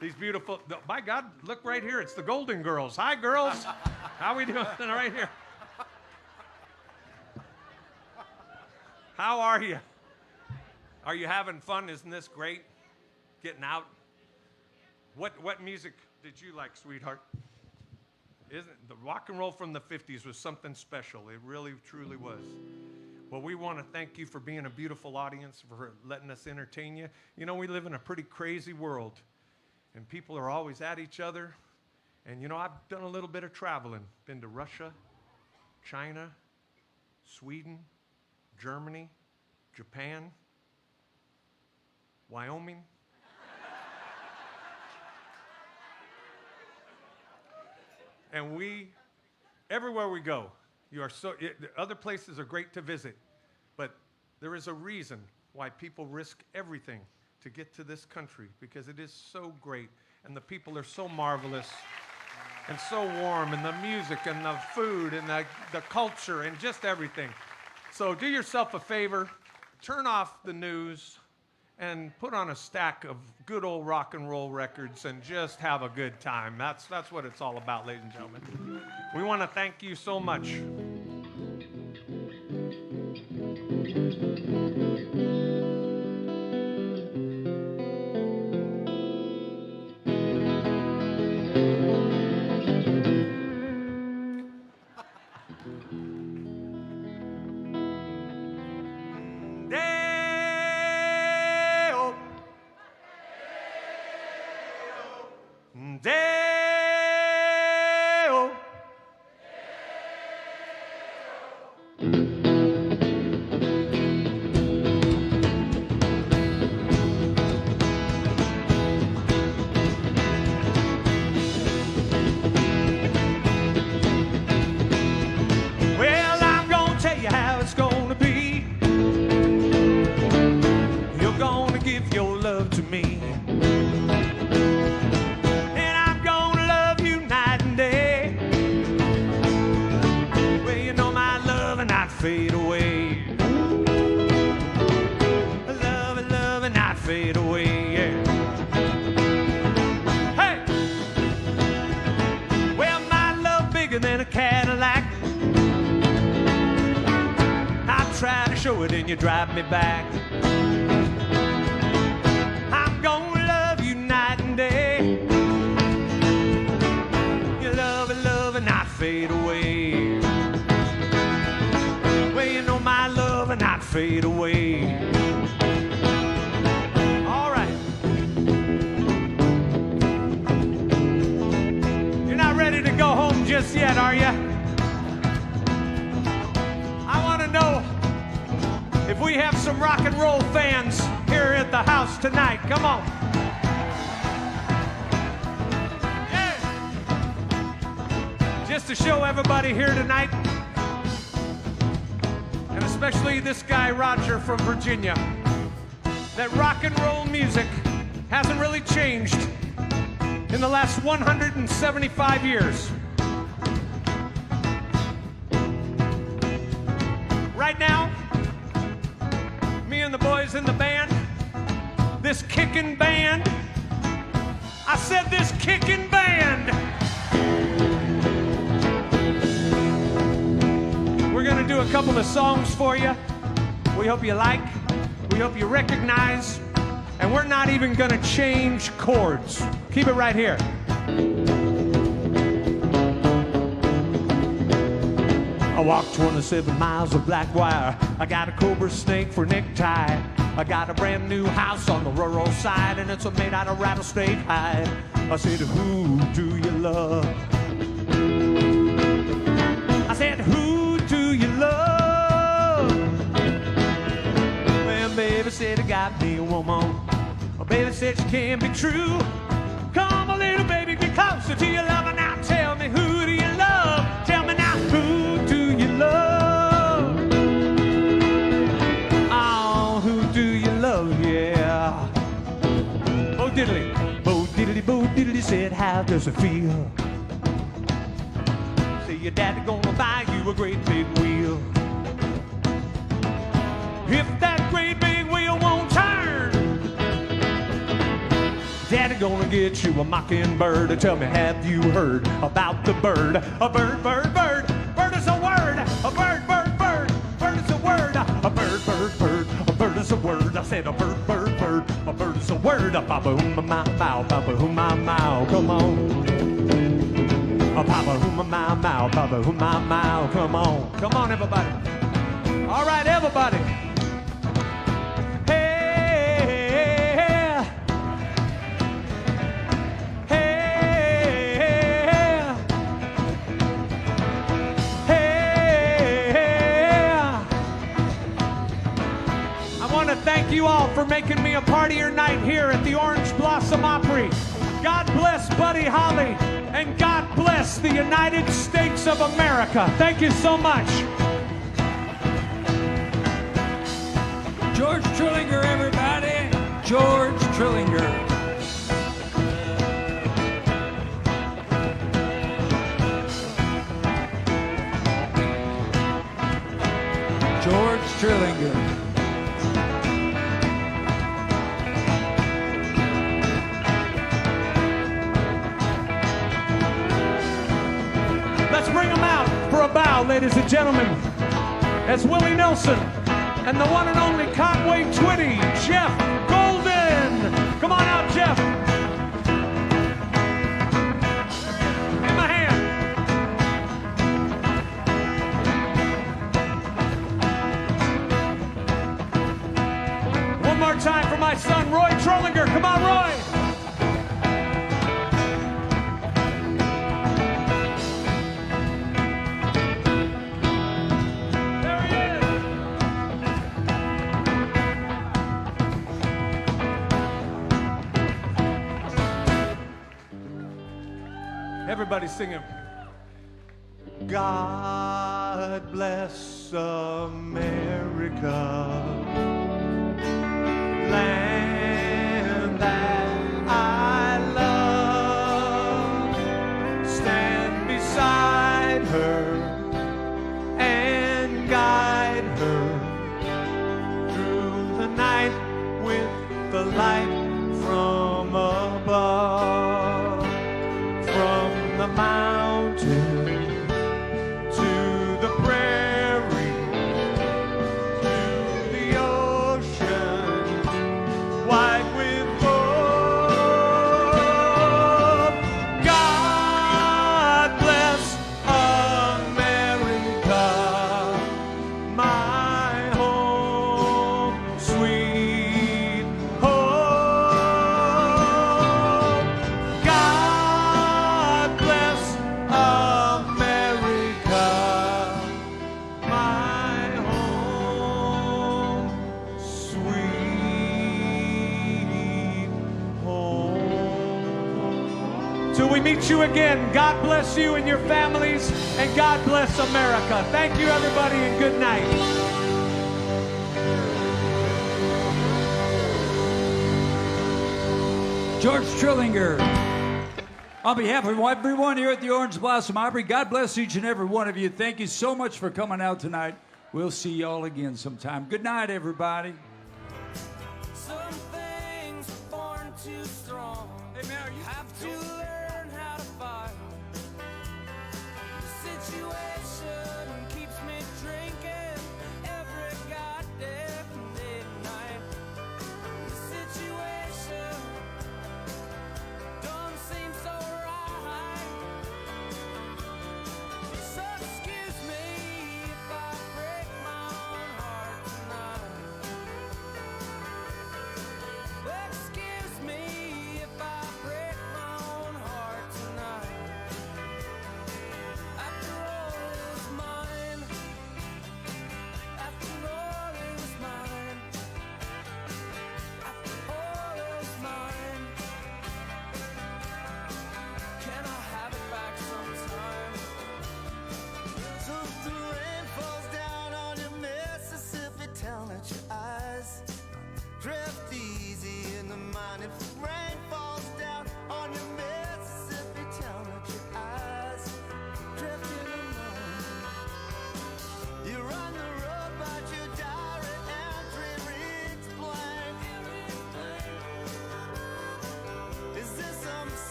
These beautiful. My God, look right here. It's the Golden Girls. Hi, girls. How we doing right here? How are you? Are you having fun? Isn't this great? Getting out. What music did you like, sweetheart? Isn't the rock and roll from the 50s was something special. It really, truly was. Well, we want to thank you for being a beautiful audience, for letting us entertain you. You know, we live in a pretty crazy world, and people are always at each other. And, you know, I've done a little bit of traveling. Been to Russia, China, Sweden, Germany, Japan, Wyoming. And everywhere we go, other places are great to visit, but there is a reason why people risk everything to get to this country, because it is so great, and the people are so marvelous and so warm, and the music and the food and the culture and just everything. So do yourself a favor, turn off the news and put on a stack of good old rock and roll records and just have a good time. That's what it's all about, ladies and gentlemen. We want to thank you so much fade away. Love and not fade away, yeah. Hey! Well, my love bigger than a Cadillac. I try to show it and you drive me back. I'm gonna love you night and day. You love and not fade away. Well, you know my love and not fade away. All right. You're not ready to go home just yet, are you? I want to know if we have some rock and roll fans here at the house tonight. Come on. Yeah. Just to show everybody here tonight, and especially this guy Roger from Virginia, that rock and roll music hasn't really changed in the last 175 years. Right now, me and the boys in the band, this kickin' band, I said this kickin' band. We're gonna do a couple of songs for you. We hope you like, we hope you recognize, and we're not even gonna change chords. Keep it right here. I walked 27 miles of black wire. I got a cobra snake for necktie. I got a brand new house on the rural side, and it's made out of rattlesnake hide. I said, who do you love? I said, who do you love? Well, baby said, I got me a woman. Oh, baby said she can't be true. Come on, little baby, get closer to your lover. Now tell me, who do you love? Tell me now, who do you love? Oh, who do you love, yeah. Bo diddly said, how does it feel? Say your daddy gonna buy you a great big wheel. If that great big wheel won't turn, Daddy gonna get you a mockingbird. Tell me, have you heard about the bird? A bird, bird, bird. Bird is a word. A bird, bird, bird. Bird is a word. A bird, bird, bird. A bird is a word. I said a bird, bird, bird. A bird is a word. A papa hoo my mow, papa hoo my mow. Come on. A papa hoo my mow, papa hoo my mow. Come on. Come on, everybody. All right, everybody. Thank you all for making me a part of your night here at the Orange Blossom Opry. God bless Buddy Holly, and God bless the United States of America. Thank you so much. George Trillinger, everybody. George Trillinger. George Trillinger. Let's bring them out for a bow, ladies and gentlemen. As Willie Nelson and the one and only Conway Twitty, Jeff Golden. Come on out, Jeff. Give him a hand. One more time for my son, Roy Trollinger. Come on, Roy. Everybody singing. God bless America, land that I love. Stand beside her and guide we meet you again, God bless you and your families, and God bless America. Thank you, everybody, and good night. George Trillinger. On behalf of everyone here at the Orange Blossom Opry, God bless each and every one of you. Thank you so much for coming out tonight. We'll see you all again sometime. Good night, everybody.